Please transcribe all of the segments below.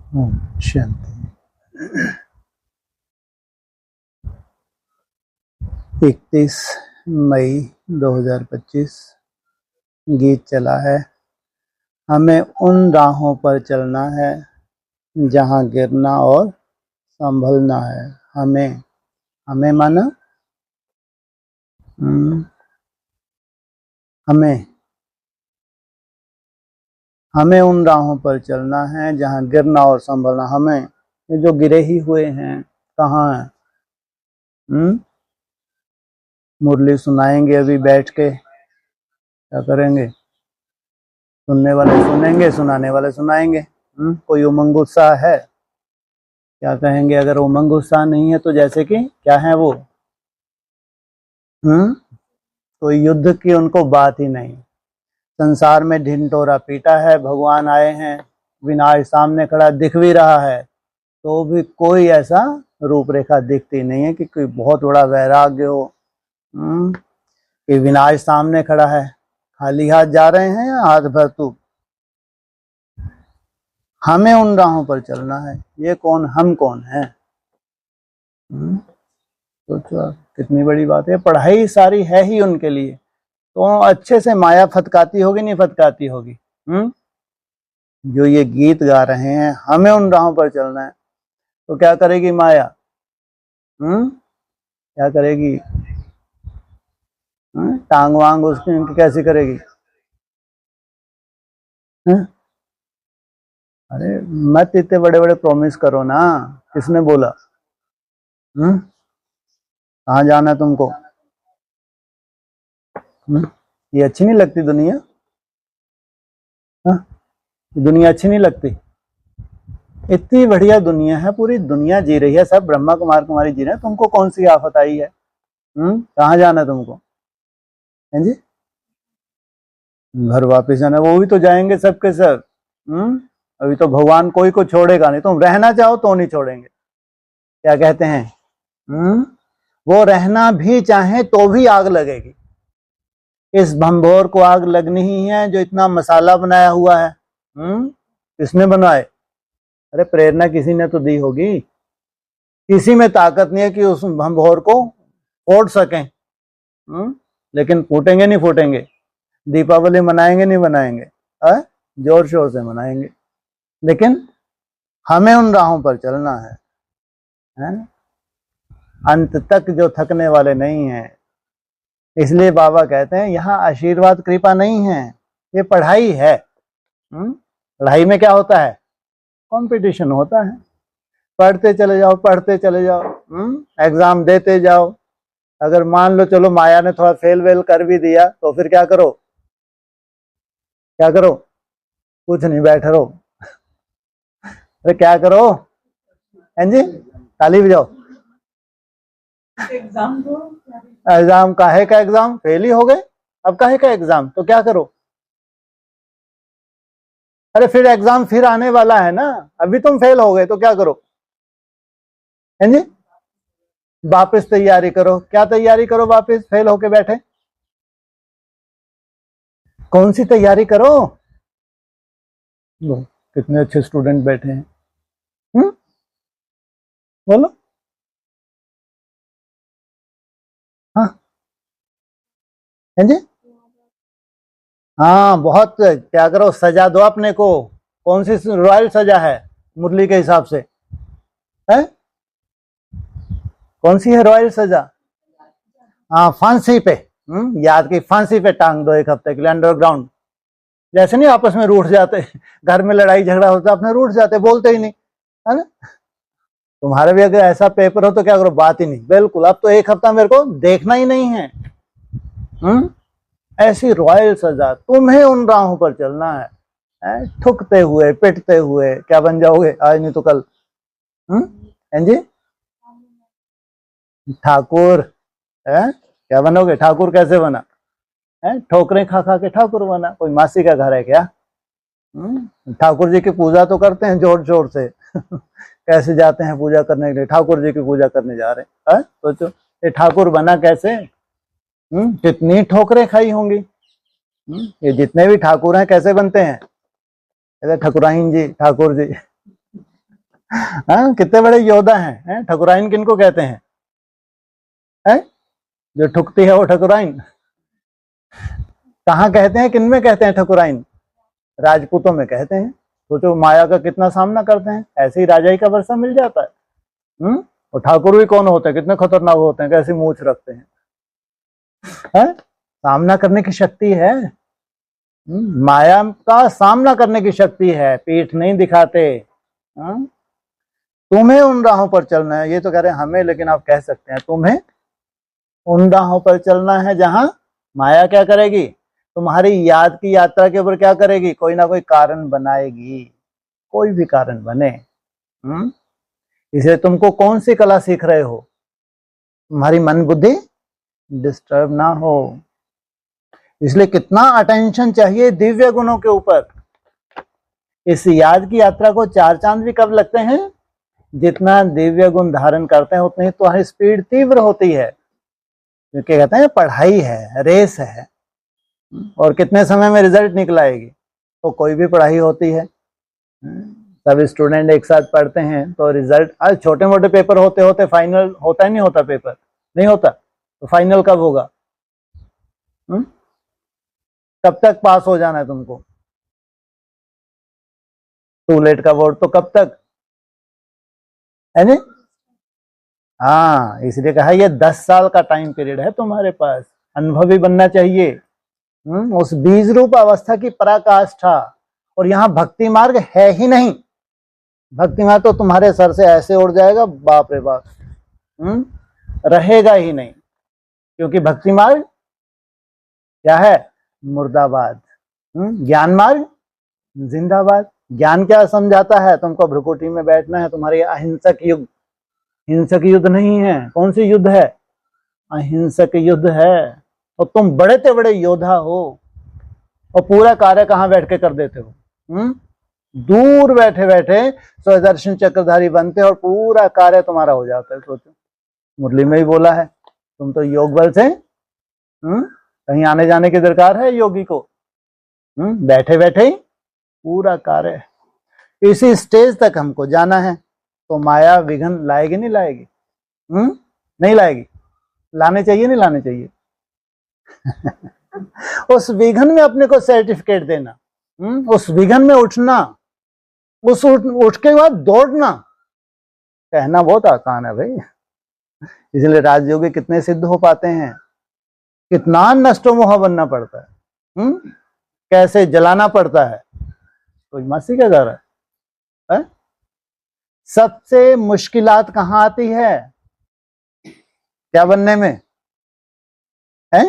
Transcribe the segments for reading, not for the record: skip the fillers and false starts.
शांति। 31 मई 2025 गीत चला है। हमें उन राहों पर चलना है जहाँ गिरना और संभलना है। हमें माना हमें उन राहों पर चलना है जहाँ गिरना और संभलना। हमें, ये जो गिरे ही हुए हैं कहाँ हैं? मुरली सुनाएंगे अभी बैठ के, क्या करेंगे? सुनने वाले सुनेंगे, सुनाने वाले सुनाएंगे। कोई उमंग उत्साह है? क्या कहेंगे? अगर उमंग उत्साह नहीं है तो जैसे कि क्या है वो, तो युद्ध की उनको बात ही नहीं। संसार में ढिंढोरा पीटा है, भगवान आए हैं, विनाश सामने खड़ा दिख भी रहा है, तो भी कोई ऐसा रूपरेखा दिखती नहीं है कि कोई बहुत बड़ा वैराग्य हो। कि विनाश सामने खड़ा है, खाली हाथ जा रहे हैं या हाथ भर तू। हमें उन राहों पर चलना है। ये कौन, हम कौन है? तो कितनी बड़ी बात है। पढ़ाई सारी है ही उनके लिए, तो अच्छे से माया फटकाती होगी नहीं फटकाती होगी। जो ये गीत गा रहे हैं, हमें उन राहों पर चलना है, तो क्या करेगी माया? क्या करेगी? टांग वांग उसकी कैसी करेगी? अरे मत इतने बड़े बड़े प्रॉमिस करो ना। किसने बोला? कहाँ जाना है तुमको? ये अच्छी नहीं लगती दुनिया? दुनिया अच्छी नहीं लगती? इतनी बढ़िया दुनिया है, पूरी दुनिया जी रही है, सब ब्रह्मा कुमार कुमारी जी रहे हैं, तुमको कौन सी आफत आई है? कहाँ जाना है तुमको? हैं जी? घर वापस जाना। वो भी तो जाएंगे सबके सब। अभी तो भगवान कोई को छोड़ेगा नहीं। तुम रहना चाहो तो नहीं छोड़ेंगे। क्या कहते हैं? वो रहना भी चाहे तो भी आग लगेगी। इस भंभोर को आग लगनी ही है जो इतना मसाला बनाया हुआ है। किसने बनाए? अरे प्रेरणा किसी ने तो दी होगी। किसी में ताकत नहीं है कि उस भंभोर को फोड़ सकें। लेकिन फूटेंगे नहीं फूटेंगे। दीपावली मनाएंगे नहीं मनाएंगे? जोर शोर से मनाएंगे। लेकिन हमें उन राहों पर चलना है? अंत तक जो थकने वाले नहीं हैं। इसलिए बाबा कहते हैं यहाँ आशीर्वाद कृपा नहीं है, ये पढ़ाई है। पढ़ाई में क्या होता है? कंपटीशन होता है। पढ़ते चले जाओ, पढ़ते चले जाओ, एग्जाम देते जाओ। अगर मान लो चलो माया ने थोड़ा फेल वेल कर भी दिया तो फिर क्या करो? क्या करो? कुछ नहीं, बैठे रहो। अरे क्या करो? हैं जी? ताली बजाओ। एग्जाम काहे का? एग्जाम फेल ही हो गए, अब काहे का एग्जाम? तो क्या करो? अरे फिर एग्जाम फिर आने वाला है ना, अभी तुम फेल हो गए तो क्या करो? हैं जी? वापस तैयारी करो। क्या तैयारी करो? वापस फेल होके बैठे, कौन सी तैयारी करो? कितने अच्छे स्टूडेंट बैठे हैं। बोलो। हाँ हैं जी? हाँ, बहुत। क्या करो? सजा दो अपने को। कौन सी रॉयल सजा है मुरली के हिसाब से? है कौन सी है रॉयल सजा? हाँ, फांसी पे। याद की फांसी पे टांग दो 1 हफ्ते के लिए अंडरग्राउंड। जैसे नहीं आपस में रूठ जाते, घर में लड़ाई झगड़ा होता अपने रूठ जाते, बोलते ही नहीं, है ना? तुम्हारे भी अगर ऐसा पेपर हो तो क्या करो? बात ही नहीं, बिल्कुल। अब तो 1 हफ्ता मेरे को देखना ही नहीं है। ऐसी रॉयल सजा। तुम्हें उन राहों पर चलना है, ठुकते हुए पिटते हुए। क्या बन जाओगे? आज नहीं तो कल। हैं जी? ठाकुर है? क्या बनोगे? ठाकुर कैसे बना है? ठोकरें खा खा के ठाकुर बना। कोई मासी का घर है क्या? ठाकुर जी की पूजा तो करते हैं जोर जोर से। कैसे जाते हैं पूजा करने के लिए? ठाकुर जी की पूजा करने जा रहे हैं। सोचो ये ठाकुर बना कैसे? कितनी ठोकरें खाई होंगी। ये जितने भी ठाकुर हैं कैसे बनते हैं? ऐसे ठकुराइन जी, ठाकुर जी। हाँ, कितने बड़े योद्धा हैं। ठकुराइन किनको कहते हैं? जो ठुकती है वो ठकुराइन। कहाँ कहते हैं, किन में कहते हैं ठकुराइन? राजपूतों में कहते हैं। सोचो माया का कितना सामना करते हैं, ऐसे ही राजाई का वर्षा मिल जाता है। और ठाकुर भी कौन होते हैं, कितने खतरनाक होते हैं, कैसी मूछ रखते हैं। सामना करने की शक्ति है। माया का सामना करने की शक्ति है, पीठ नहीं दिखाते। तुम्हें उन राहों पर चलना है, ये तो कह रहे हैं हमें, लेकिन आप कह सकते हैं तुम्हें उन राहों पर चलना है जहां माया क्या करेगी, तुम्हारी याद की यात्रा के ऊपर क्या करेगी, कोई ना कोई कारण बनाएगी, कोई भी कारण बने। इसलिए तुमको कौन सी कला सीख रहे हो, तुम्हारी मन बुद्धि डिस्टर्ब ना हो। इसलिए कितना अटेंशन चाहिए दिव्य गुणों के ऊपर। इस याद की यात्रा को 4 चांद भी कब लगते हैं, जितना दिव्य गुण धारण करते हैं उतनी तुम्हारी स्पीड तीव्र होती है। क्योंकि कहते हैं पढ़ाई है, रेस है, और कितने समय में रिजल्ट निकल आएगी। तो कोई भी पढ़ाई होती है, सब स्टूडेंट एक साथ पढ़ते हैं तो रिजल्ट, आज छोटे मोटे पेपर होते होते फाइनल होता ही नहीं होता, पेपर नहीं होता तो फाइनल कब होगा? कब तक पास हो जाना है तुमको? टूलेट का बोर्ड तो कब तक है नहीं? हाँ, इसलिए कहा ये 10 साल का टाइम पीरियड है तुम्हारे पास, अनुभवी बनना चाहिए। उस बीज रूप अवस्था की पराकाष्ठा। और यहाँ भक्ति मार्ग है ही नहीं। भक्ति मार्ग तो तुम्हारे सर से ऐसे उड़ जाएगा, बाप रे बाप, रहेगा ही नहीं। क्योंकि भक्ति मार्ग क्या है? मुर्दाबाद। ज्ञान मार्ग जिंदाबाद। ज्ञान क्या समझाता है? तुमको भ्रुकुटी में बैठना है, तुम्हारे अहिंसक युद्ध, हिंसक युद्ध नहीं है। कौन सी युद्ध है? अहिंसक युद्ध है। और तुम बड़े से बड़े योद्धा हो, और पूरा कार्य कहाँ बैठ के कर देते हो? दूर बैठे बैठे स्वदर्शन चक्रधारी बनते और पूरा कार्य तुम्हारा हो जाता है। सोचो, मुरली में ही बोला है, तुम तो योग बल से कहीं आने जाने की दरकार है योगी को? बैठे बैठे ही पूरा कार्य। इसी स्टेज तक हमको जाना है। तो माया विघ्न लाएगी नहीं लाएगी? नहीं लाएगी। लाने चाहिए नहीं लाने चाहिए? उस विघ्न में अपने को सर्टिफिकेट देना, उस विघ्न में उठना, उस उठ के बाद दौड़ना। कहना बहुत आसान है भाई। इसलिए राजयोगी कितने सिद्ध हो पाते हैं, कितना नष्टो मोह बनना पड़ता है, कैसे जलाना पड़ता है। कोई मस्ती क्या कर रहा है? सबसे मुश्किलात कहाँ आती है? क्या बनने में है?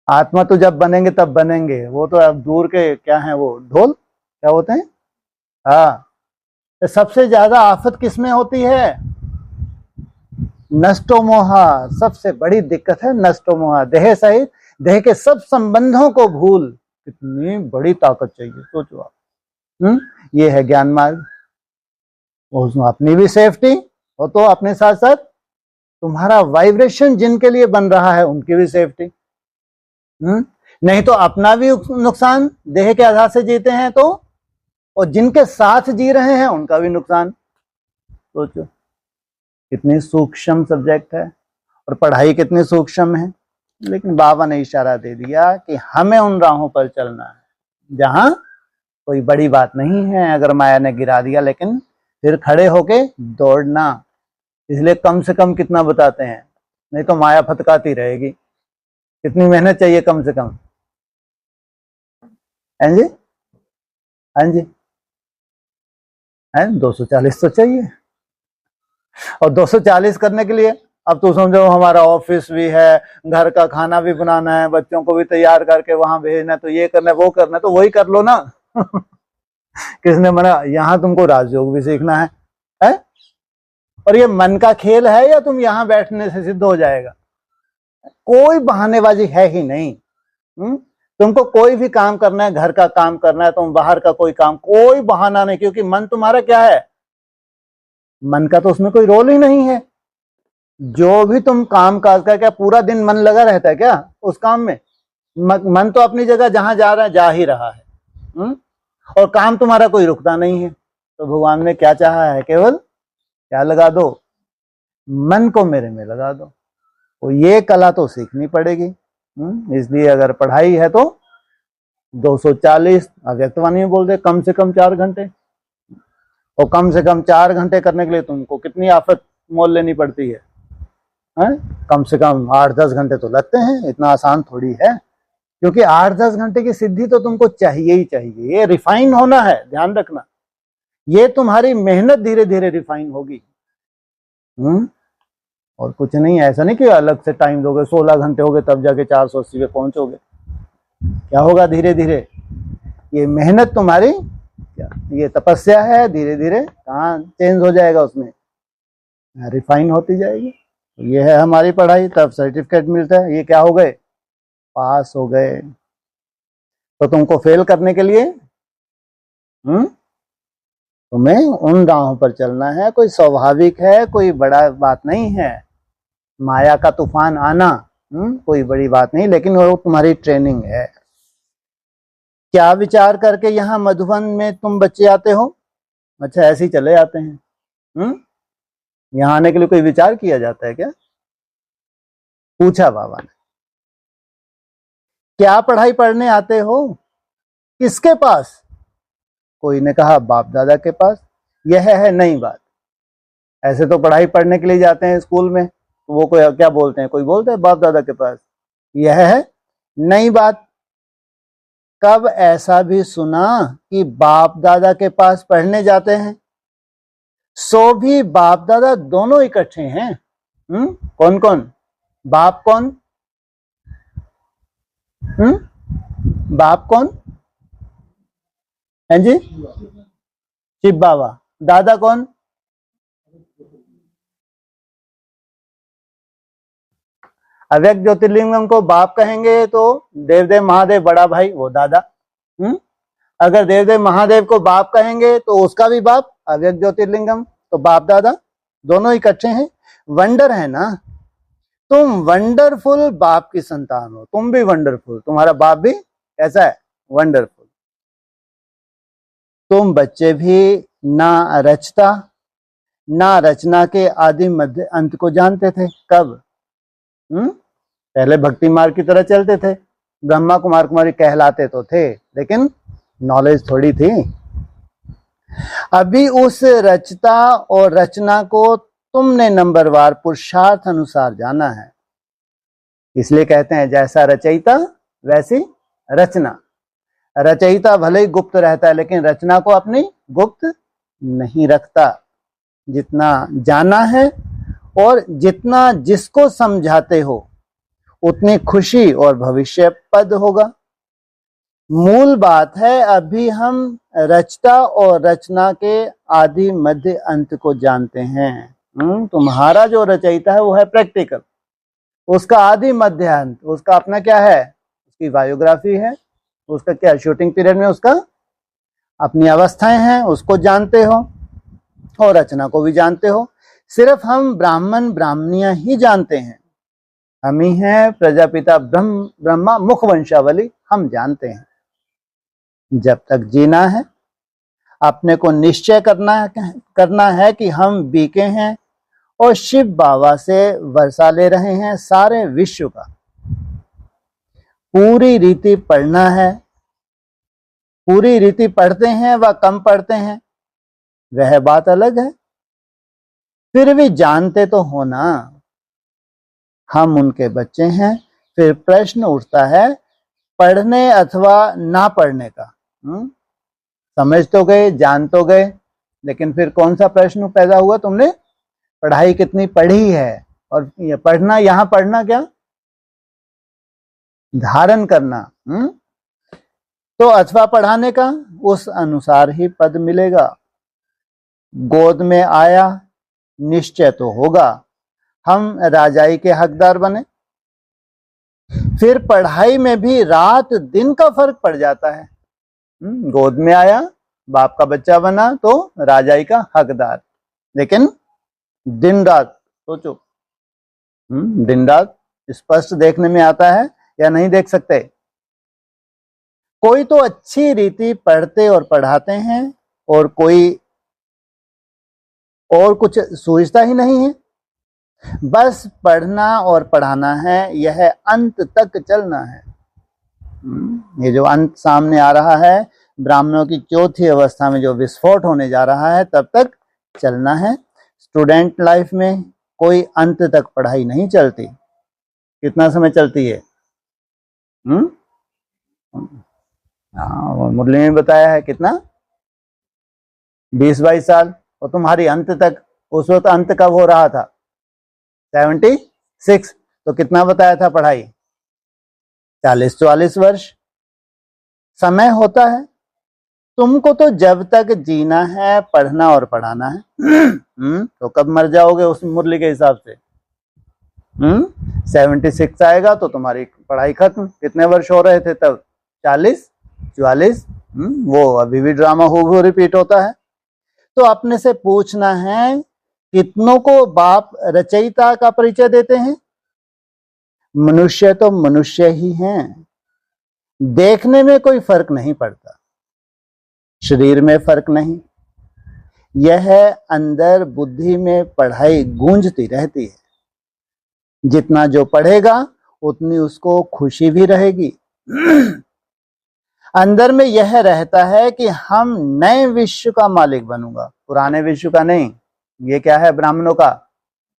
आत्मा तो जब बनेंगे तब बनेंगे, वो तो अब दूर के क्या है, वो ढोल क्या होते हैं। हाँ, तो सबसे ज्यादा आफत किसमें होती है? नष्टो मोहा। सबसे बड़ी दिक्कत है नष्टो मोहा। देह सहित देह के सब संबंधों को भूल। कितनी बड़ी ताकत चाहिए, सोचो आप। ये है ज्ञान मार्ग। उसमें अपनी भी सेफ्टी हो, तो अपने साथ साथ तुम्हारा वाइब्रेशन जिनके लिए बन रहा है उनकी भी सेफ्टी। नहीं तो अपना भी नुकसान, देह के आधार से जीते हैं तो, और जिनके साथ जी रहे हैं उनका भी नुकसान। सोचो कितनी सूक्ष्म सब्जेक्ट है, और पढ़ाई कितनी सूक्ष्म है। लेकिन बाबा ने इशारा दे दिया कि हमें उन राहों पर चलना है जहां कोई बड़ी बात नहीं है। अगर माया ने गिरा दिया, लेकिन फिर खड़े होके दौड़ना। इसलिए कम से कम कितना बताते हैं, नहीं तो माया फटकाती रहेगी। कितनी मेहनत चाहिए कम से कम? हैं जी? हाँ जी, है 240 तो चाहिए। और 240 करने के लिए अब तो समझो हमारा ऑफिस भी है, घर का खाना भी बनाना है, बच्चों को भी तैयार करके वहां भेजना, तो ये करना है वो करना है, तो वही कर लो ना। किसने मना? यहाँ तुमको राजयोग भी सीखना है? और ये मन का खेल है या तुम यहाँ बैठने से सिद्ध हो जाएगा? कोई बहानेबाजी है ही नहीं। तुमको कोई भी काम करना है, घर का काम करना है, तुम बाहर का कोई काम, कोई बहाना नहीं। क्योंकि मन तुम्हारा क्या है? मन का तो उसमें कोई रोल ही नहीं है। जो भी तुम काम काज का, क्या पूरा दिन मन लगा रहता है क्या उस काम में? मन तो अपनी जगह जहां जा रहा है जा ही रहा है। और काम तुम्हारा कोई रुकता नहीं है। तो भगवान ने क्या चाहा है, केवल क्या लगा दो, मन को मेरे में लगा दो। तो ये कला तो सीखनी पड़ेगी। इसलिए अगर पढ़ाई है तो 240 अव्यक्तवाणी में बोल दे कम से कम 4 घंटे, और कम से कम 4 घंटे करने के लिए तुमको कितनी आफत मोल लेनी पड़ती है? कम से कम 8-10 घंटे तो लगते हैं। इतना आसान थोड़ी है, क्योंकि 8-10 घंटे की सिद्धि तो तुमको चाहिए ही चाहिए। ये रिफाइन होना है, ध्यान रखना। ये तुम्हारी मेहनत धीरे धीरे रिफाइन होगी। और कुछ नहीं, ऐसा नहीं कि अलग से टाइम दोगे, 16 घंटे हो गए तब जाके 480 पे पहुंचोगे। क्या होगा धीरे धीरे? ये मेहनत तुम्हारी, क्या ये तपस्या है, धीरे धीरे कहाँ चेंज हो जाएगा, उसमें रिफाइन होती जाएगी। ये है हमारी पढ़ाई, तब सर्टिफिकेट मिलता है। ये क्या हो गए? पास हो गए। तो तुमको फेल करने के लिए तुम्हें उन राहों पर चलना है। कोई स्वाभाविक है, कोई बड़ा बात नहीं है। माया का तूफान आना कोई बड़ी बात नहीं, लेकिन वो तुम्हारी ट्रेनिंग है। क्या विचार करके यहाँ मधुबन में तुम बच्चे आते हो? अच्छा, ऐसे ही चले आते हैं? यहाँ आने के लिए कोई विचार किया जाता है क्या? पूछा बाबा ने। क्या पढ़ाई पढ़ने आते हो? किसके पास? कोई ने कहा बाप दादा के पास। यह है नई बात। ऐसे तो पढ़ाई पढ़ने के लिए जाते हैं स्कूल में, तो वो कोई क्या बोलते हैं, कोई बोलता है बाप दादा के पास। यह है नई बात। कब ऐसा भी सुना कि बाप दादा के पास पढ़ने जाते हैं? सो भी बाप दादा दोनों इकट्ठे हैं। कौन कौन? बाप कौन? बाप कौन है जी? शिव बाबा। दादा कौन? अव्यक्त ज्योतिर्लिंगम को बाप कहेंगे तो देवदेव महादेव बड़ा भाई, वो दादा। अगर देवदेव महादेव को बाप कहेंगे तो उसका भी बाप अव्यक्त ज्योतिर्लिंगम, तो बाप दादा दोनों इकट्ठे हैं। वंडर है ना, तुम वंडरफुल बाप की संतान हो। तुम भी वंडरफुल, तुम्हारा बाप भी कैसा है? वंडरफुल। तुम बच्चे भी ना रचता ना रचना के आदि मध्य अंत को जानते थे। कब? पहले भक्ति मार्ग की तरह चलते थे, ब्रह्मा कुमार कुमारी कहलाते तो थे, लेकिन नॉलेज थोड़ी थी। अभी उस रचता और रचना को तुमने नंबरवार पुरुषार्थ अनुसार जाना है। इसलिए कहते हैं जैसा रचयिता वैसी रचना। रचयिता भले ही गुप्त रहता है, लेकिन रचना को अपनी गुप्त नहीं रखता। जितना जाना है और जितना जिसको समझाते हो उतनी खुशी और भविष्य पद होगा। मूल बात है, अभी हम रचता और रचना के आदि मध्य अंत को जानते हैं। तुम्हारा जो रचयिता है वो है प्रैक्टिकल, उसका आदि मध्य अंत उसका अपना क्या है? उसकी बायोग्राफी है, उसका क्या शूटिंग पीरियड में उसका अपनी अवस्थाएं हैं, उसको जानते हो, और रचना को भी जानते हो। सिर्फ हम ब्राह्मण ब्राह्मणियां ही जानते हैं। हम ही हैं प्रजापिता ब्रह्मा मुख वंशावली, हम जानते हैं। जब तक जीना है अपने को निश्चय करना है कि हम बीके हैं और शिव बाबा से वर्षा ले रहे हैं सारे विश्व का। पूरी रीति पढ़ना है। पूरी रीति पढ़ते हैं व कम पढ़ते हैं, वह बात अलग है। फिर भी जानते तो हो ना, हम उनके बच्चे हैं। फिर प्रश्न उठता है पढ़ने अथवा ना पढ़ने का। समझ तो गए, जान तो गए, लेकिन फिर कौन सा प्रश्न पैदा हुआ? तुमने पढ़ाई कितनी पढ़ी है? और ये पढ़ना, यहां पढ़ना क्या? धारण करना। तो अथवा पढ़ाने का उस अनुसार ही पद मिलेगा। गोद में आया निश्चय तो होगा, हम राजाई के हकदार बने। फिर पढ़ाई में भी रात दिन का फर्क पड़ जाता है। गोद में आया, बाप का बच्चा बना तो राजाई का हकदार, लेकिन दिन रात सोचो। दिन रात स्पष्ट देखने में आता है या नहीं देख सकते? कोई तो अच्छी रीति पढ़ते और पढ़ाते हैं और कोई और कुछ सोचता ही नहीं है, बस पढ़ना और पढ़ाना है, यह अंत तक चलना है। ये जो अंत सामने आ रहा है, ब्राह्मणों की चौथी अवस्था में जो विस्फोट होने जा रहा है, तब तक चलना है। स्टूडेंट लाइफ में कोई अंत तक पढ़ाई नहीं चलती। कितना समय चलती है? हाँ, मुरली ने बताया है कितना, 20-22 साल। और तुम्हारी अंत तक, उस वक्त अंत कब हो रहा था? 76। तो कितना बताया था पढ़ाई? 40-44 वर्ष समय होता है। तुमको तो जब तक जीना है पढ़ना और पढ़ाना है। तो कब मर जाओगे उस मुरली के हिसाब से? 76 आएगा तो तुम्हारी पढ़ाई खत्म। कितने वर्ष हो रहे थे तब? 40-44। वो अभी भी ड्रामा हो रिपीट होता है। तो अपने से पूछना है, कितनों को बाप रचयिता का परिचय देते हैं? मनुष्य तो मनुष्य ही हैं। देखने में कोई फर्क नहीं पड़ता, शरीर में फर्क नहीं, यह अंदर बुद्धि में पढ़ाई गूंजती रहती है। जितना जो पढ़ेगा उतनी उसको खुशी भी रहेगी। अंदर में यह रहता है कि हम नए विश्व का मालिक बनूंगा, पुराने विश्व का नहीं। ये क्या है? ब्राह्मणों का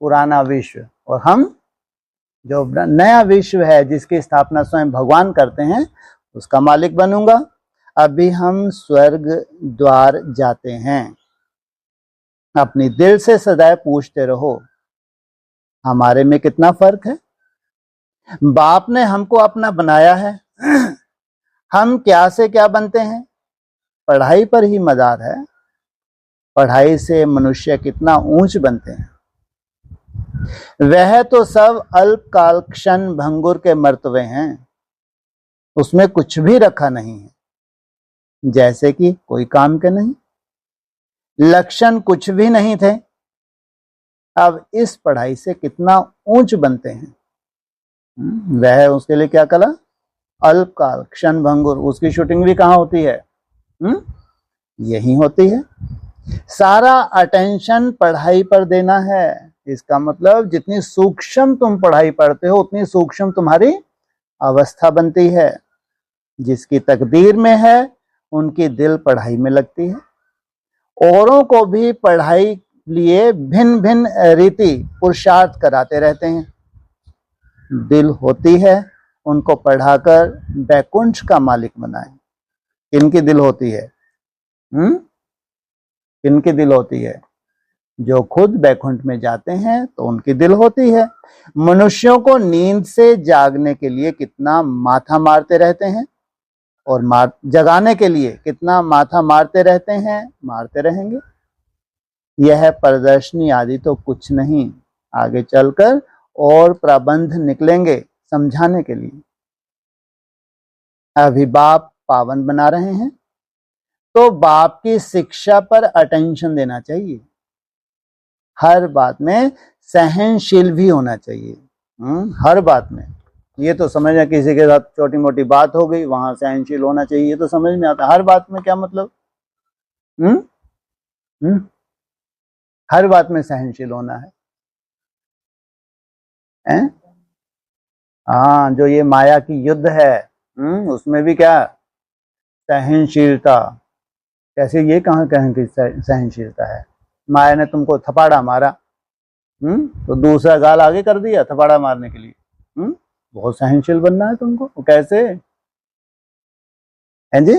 पुराना विश्व, और हम जो नया विश्व है जिसकी स्थापना स्वयं भगवान करते हैं, उसका मालिक बनूंगा। अभी हम स्वर्ग द्वार जाते हैं। अपनी दिल से सदैव पूछते रहो, हमारे में कितना फर्क है? बाप ने हमको अपना बनाया है, हम क्या से क्या बनते हैं? पढ़ाई पर ही मदार है। पढ़ाई से मनुष्य कितना ऊंच बनते हैं। वह तो सब अल्पकाल क्षण भंगुर के मर्तवे हैं, उसमें कुछ भी रखा नहीं है, जैसे कि कोई काम के नहीं, लक्षण कुछ भी नहीं थे। अब इस पढ़ाई से कितना ऊंच बनते हैं। वह उसके लिए क्या कला? अल्पकाल क्षण भंगुर। उसकी शूटिंग भी कहाँ होती है? यही होती है। सारा अटेंशन पढ़ाई पर देना है। इसका मतलब जितनी सूक्ष्म तुम पढ़ाई पढ़ते हो उतनी सूक्ष्म तुम्हारी अवस्था बनती है। जिसकी तकदीर में है उनकी दिल पढ़ाई में लगती है। औरों को भी पढ़ाई लिए भिन्न भिन्न रीति पुरुषार्थ कराते रहते हैं। दिल होती है उनको पढ़ाकर बैकुंठ का मालिक बनाए। किनकी दिल होती है? किनकी दिल होती है? जो खुद बैकुंठ में जाते हैं तो उनकी दिल होती है। मनुष्यों को नींद से जागने के लिए कितना माथा मारते रहते हैं, और जगाने के लिए कितना माथा मारते रहते हैं, मारते रहेंगे। यह प्रदर्शनी आदि तो कुछ नहीं, आगे चलकर और प्रबंध निकलेंगे समझाने के लिए। अभी बाप पावन बना रहे हैं तो बाप की शिक्षा पर अटेंशन देना चाहिए। हर बात में सहनशील भी होना चाहिए। हर बात में। ये तो समझ में, किसी के साथ छोटी मोटी बात हो गई वहां सहनशील होना चाहिए, ये तो समझ में आता। हर बात में क्या मतलब? हर बात में सहनशील होना है। हाँ, जो ये माया की युद्ध है, उसमें भी क्या सहनशीलता? कैसे? ये कहाँ की सहनशीलता है? माया ने तुमको थपाड़ा मारा, तो दूसरा गाल आगे कर दिया थपाड़ा मारने के लिए। बहुत सहनशील बनना है तुमको। वो कैसे है जी?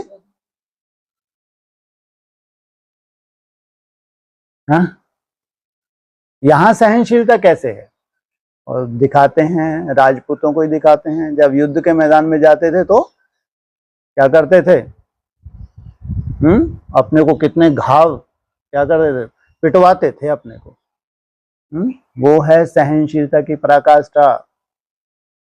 हाँ, यहाँ सहनशीलता कैसे है? और दिखाते हैं, राजपूतों को ही दिखाते हैं। जब युद्ध के मैदान में जाते थे तो क्या करते थे? अपने को कितने घाव क्या करते थे? पिटवाते थे अपने को। वो है सहनशीलता की पराकाष्ठा।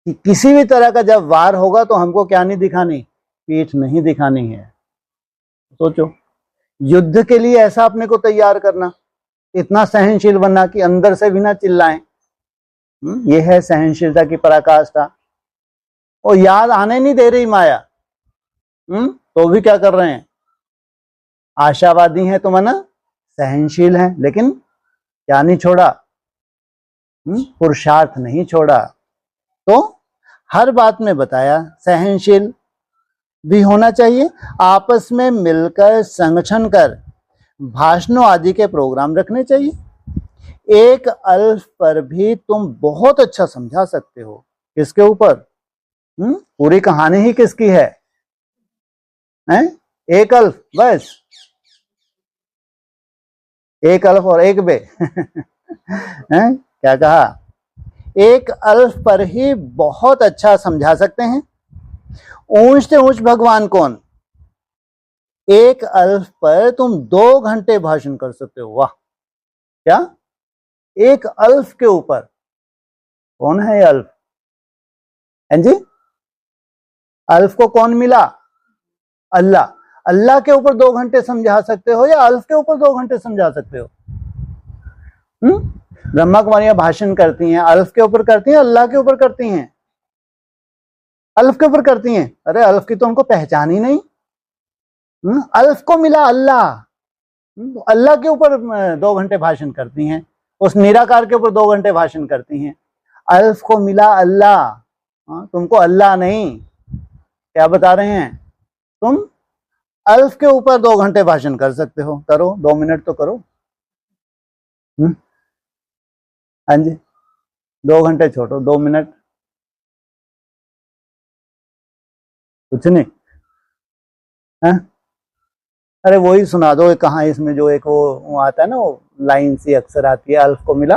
कि किसी भी तरह का जब वार होगा तो हमको क्या नहीं दिखानी? पीठ नहीं दिखानी है। सोचो, युद्ध के लिए ऐसा अपने को तैयार करना, इतना सहनशील बनना कि अंदर से भी ना चिल्लाएं। ये है सहनशीलता की पराकाष्ठा। और याद आने नहीं दे रही माया। तो भी क्या कर रहे हैं? आशावादी हैं तो माना सहनशील हैं, लेकिन क्या नहीं छोड़ा? पुरुषार्थ नहीं छोड़ा। तो हर बात में बताया सहनशील भी होना चाहिए, आपस में मिलकर संगठन कर भाषणों आदि के प्रोग्राम रखने चाहिए। एक अल्फ पर भी तुम बहुत अच्छा समझा सकते हो। किसके ऊपर? पूरी कहानी ही किसकी है? हैं? एक अल्फ, बस एक अल्फ और एक बे हैं? क्या कहा? एक अल्फ पर ही बहुत अच्छा समझा सकते हैं। ऊंच से ऊंच भगवान कौन? एक अल्फ पर तुम 2 घंटे भाषण कर सकते हो। वाह! क्या एक अल्फ के ऊपर? कौन है ये अल्फ? हैं जी? अल्फ को कौन मिला? अल्लाह। अल्लाह के ऊपर 2 घंटे समझा सकते हो या अल्फ के ऊपर 2 घंटे समझा सकते हो? ब्रह्मा कुमारियां भाषण करती हैं, अल्फ के ऊपर करती हैं, अल्लाह के ऊपर करती हैं? अल्फ के ऊपर करती हैं। अरे अल्फ की तो उनको पहचान ही नहीं। अल्फ को मिला अल्लाह, अल्लाह के ऊपर 2 घंटे भाषण करती हैं, उस निराकार के ऊपर 2 घंटे भाषण करती हैं। अल्फ को मिला अल्लाह, तुमको अल्लाह नहीं। क्या बता रहे हैं? तुम अल्फ के ऊपर 2 घंटे भाषण कर सकते हो। करो, 2 मिनट तो करो। हाँ जी, 2 घंटे छोड़ो, 2 मिनट कुछ नहीं है। अरे वही सुना दो कहाँ, इसमें जो एक वो आता है ना, वो लाइन सी अक्सर आती है, अल्फ को मिला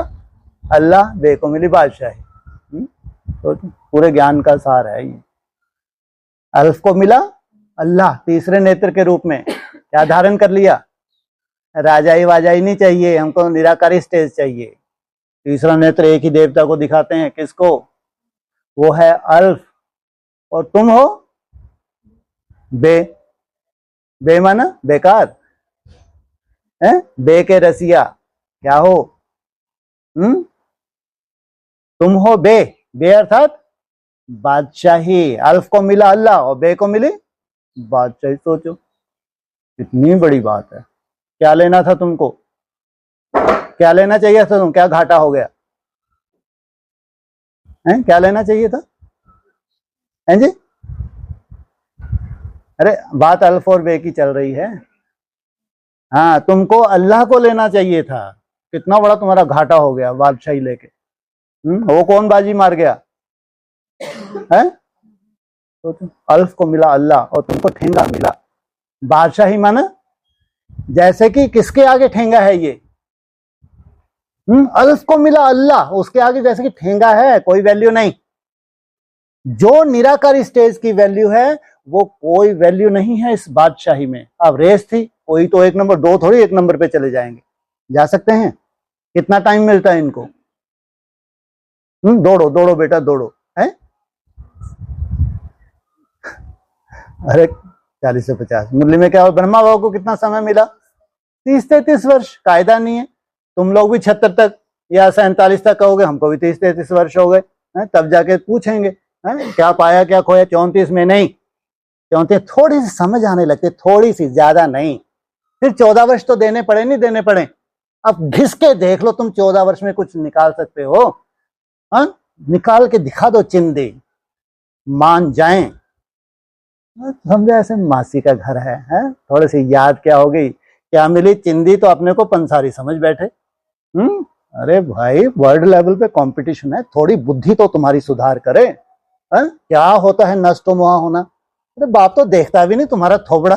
अल्लाह, बे को मिली बादशाही। तो पूरे ज्ञान का सार है ये। अल्फ को मिला अल्लाह, तीसरे नेत्र के रूप में क्या धारण कर लिया? राजाई वाजाई नहीं चाहिए हमको, निराकारी स्टेज चाहिए। तीसरा नेत्र एक ही देवता को दिखाते हैं। किसको? वो है अल्फ, और तुम हो बे। बे माना बेकार है, बे के रसिया क्या हो? तुम हो बे। बे अर्थात बादशाही। अल्फ को मिला अल्लाह और बे को मिली बादशाही। सोचो कितनी बड़ी बात है। क्या लेना था तुमको? क्या लेना चाहिए था तुम? क्या घाटा हो गया है? क्या लेना चाहिए था? हैं जी? अरे बात अल्फ और बे की चल रही है। हाँ, तुमको अल्लाह को लेना चाहिए था। कितना बड़ा तुम्हारा घाटा हो गया बादशाही लेके। वो कौन बाजी मार गया है? तो अल्फ को मिला अल्लाह और तुमको ठेंगा मिला बादशाही। माना जैसे कि किसके आगे ठेंगा है ये? अल्फ को मिला अल्लाह, उसके आगे जैसे कि ठेंगा है, कोई वैल्यू नहीं। जो निराकारी स्टेज की वैल्यू है वो कोई वैल्यू नहीं है इस बादशाही में। अब रेस थी, कोई तो 1 नंबर, 2 थोड़ी 1 नंबर पे चले जाएंगे। जा सकते हैं? कितना टाइम मिलता है इनको? दौड़ो दौड़ो बेटा दौड़ो है। अरे 40 से 50 मुरली में क्या हो? ब्रह्मा बाबा को कितना समय मिला? 30-33 वर्ष। कायदा नहीं है। तुम लोग भी 76 तक या 47 तक कहोगे, हमको भी 30-33 वर्ष हो गए, तब जाके पूछेंगे क्या पाया क्या खोया। 34 में नहीं, 34 थोड़ी सी समझ आने लगती, थोड़ी सी, ज्यादा नहीं। फिर 14 वर्ष तो देने पड़े, नहीं देने पड़े? अब घिस के देख लो, तुम 14 वर्ष में कुछ निकाल सकते हो? निकाल के दिखा दो, चिंदी मान जाएं। समझा? ऐसे मासी का घर है? थोड़ी सी याद क्या हो गई, क्या मिली? चिंदी तो अपने को पंसारी समझ बैठे। अरे भाई, वर्ल्ड लेवल पे कंपटीशन है, थोड़ी बुद्धि तो तुम्हारी सुधार करे। क्या होता है नष्टो मोहा होना? अरे बाप तो देखता भी नहीं तुम्हारा थोबड़ा।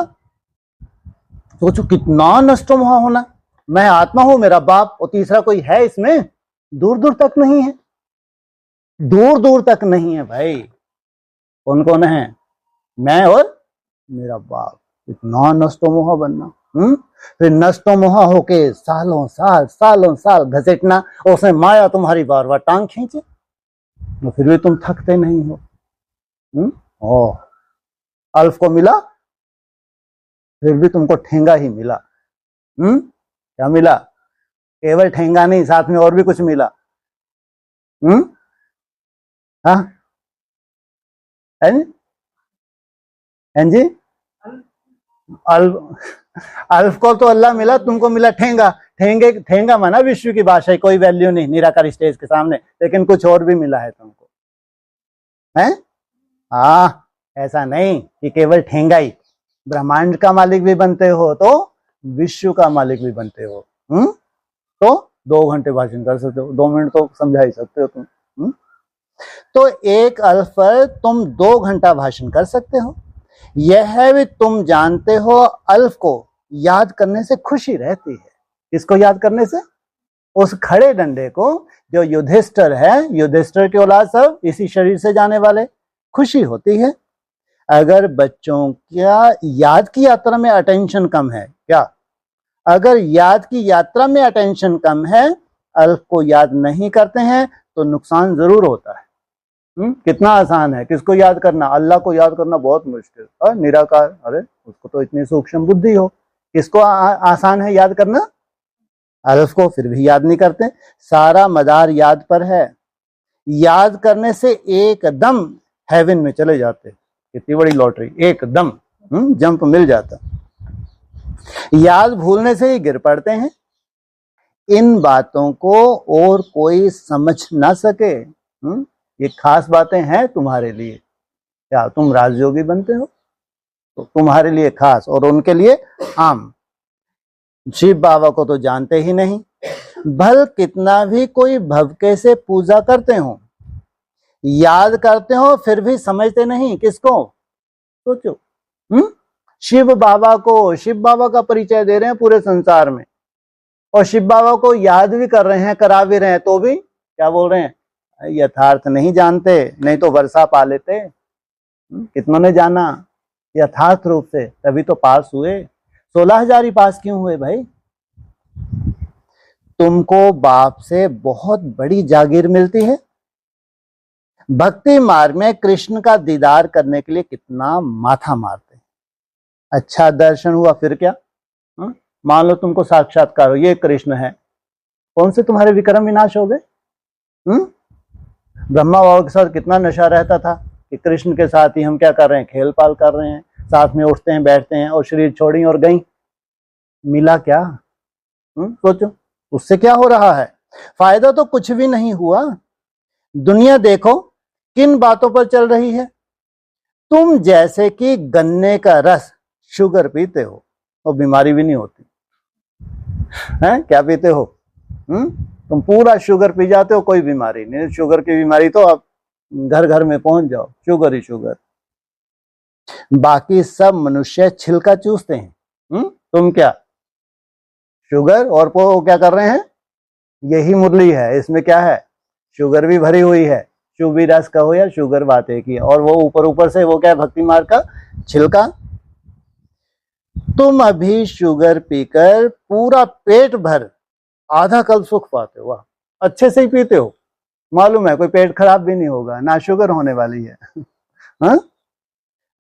सोचो कितना नष्टो मोहा होना। मैं आत्मा हूं, मेरा बाप, और तीसरा कोई है इसमें? दूर दूर तक नहीं है, दूर दूर तक नहीं है भाई। कौन कौन है? मैं और मेरा बाप। इतना नष्टो मोहा बनना। फिर नष्टो मोहा होके सालों साल घसीटना, उसमें माया तुम्हारी बार बार टांग खींचे, तो फिर भी तुम थकते नहीं हो। अल्फ को मिला, फिर भी तुमको ठेंगा ही मिला। क्या मिला? केवल ठेंगा नहीं, साथ में और भी कुछ मिला। हाँ है जी? अल्फ अल्फ को तो अल्लाह मिला, तुमको मिला ठेंगा। ठेंगे ठेंगा माना विश्व की भाषा है, कोई वैल्यू नहीं निराकार स्टेज के सामने, लेकिन कुछ और भी मिला है तुमको, है? हाँ, ऐसा नहीं कि केवल ठेंगा ही, ब्रह्मांड का मालिक भी बनते हो तो विश्व का मालिक भी बनते हो। तो 2 घंटे भाषण कर सकते हो, 2 मिनट तो समझा ही सकते हो तुम। तो एक अल्फ पर तुम 2 घंटा भाषण कर सकते हो। यह भी तुम जानते हो, अल्फ को याद करने से खुशी रहती है। किसको याद करने से? उस खड़े डंडे को, जो युधिष्ठिर है, युधिष्ठिर के औलाद सब इसी शरीर से जाने वाले, खुशी होती है। अगर बच्चों क्या याद की यात्रा में अटेंशन कम है क्या? अगर याद की यात्रा में अटेंशन कम है, अल्फ को याद नहीं करते हैं तो नुकसान जरूर होता है। कितना आसान है किसको याद करना? अल्लाह को याद करना बहुत मुश्किल। और निराकार, अरे उसको तो इतनी सूक्ष्म बुद्धि हो, किसको आसान है याद करना? अल्फ को। फिर भी याद नहीं करते। सारा मदार याद पर है। याद करने से एकदम हेवन में चले जाते। कितनी बड़ी लॉटरी, एकदम जंप मिल जाता। याद भूलने से ही गिर पड़ते हैं। इन बातों को और कोई समझ ना सके। ये खास बातें हैं तुम्हारे लिए। क्या तुम राजयोगी बनते हो तो तुम्हारे लिए खास, और उनके लिए आम। शिव बाबा को तो जानते ही नहीं। भल कितना भी कोई भवके से पूजा करते हो, याद करते हो, फिर भी समझते नहीं। किसको? सोचो। शिव बाबा को, शिव बाबा का परिचय दे रहे हैं पूरे संसार में, और शिव बाबा को याद भी कर रहे हैं, करा भी रहे हैं, तो भी क्या बोल रहे हैं? यथार्थ नहीं जानते, नहीं तो वर्षा पा लेते। कितनों ने जाना यथार्थ रूप से, तभी तो पास हुए। 16,000 ही पास क्यों हुए भाई? तुमको बाप से बहुत बड़ी जागीर मिलती है। भक्ति मार्ग में कृष्ण का दीदार करने के लिए कितना माथा मारते। अच्छा दर्शन हुआ, फिर क्या? मान लो तुमको साक्षात्कार हो, ये कृष्ण है, कौन से तुम्हारे विक्रम विनाश हो गए? ब्रह्मा बाबा के साथ कितना नशा रहता था कि कृष्ण के साथ ही हम क्या कर रहे हैं? खेल पाल कर रहे हैं, साथ में उठते हैं बैठते हैं, और शरीर छोड़ी और गई। मिला क्या? सोचो, उससे क्या हो रहा है? फायदा तो कुछ भी नहीं हुआ। दुनिया देखो किन बातों पर चल रही है। तुम जैसे कि गन्ने का रस शुगर पीते हो तो बीमारी भी नहीं होती है। क्या पीते हो? तुम पूरा शुगर पी जाते हो, कोई बीमारी नहीं। शुगर की बीमारी तो अब घर घर में पहुंच जाओ, शुगर ही शुगर। बाकी सब मनुष्य छिलका चूसते हैं, तुम क्या शुगर और वो क्या कर रहे हैं? यही मुरली है, इसमें क्या है? शुगर भी भरी हुई है। शुभी रस कहो या शुगर बात एक ही है, और वो ऊपर से वो क्या है? भक्ति मार्ग का छिलका। तुम अभी शुगर पीकर पूरा पेट भर आधा कल सुख पाते हो। अच्छे से ही पीते हो, मालूम है कोई पेट खराब भी नहीं होगा, ना शुगर होने वाली है। हाँ?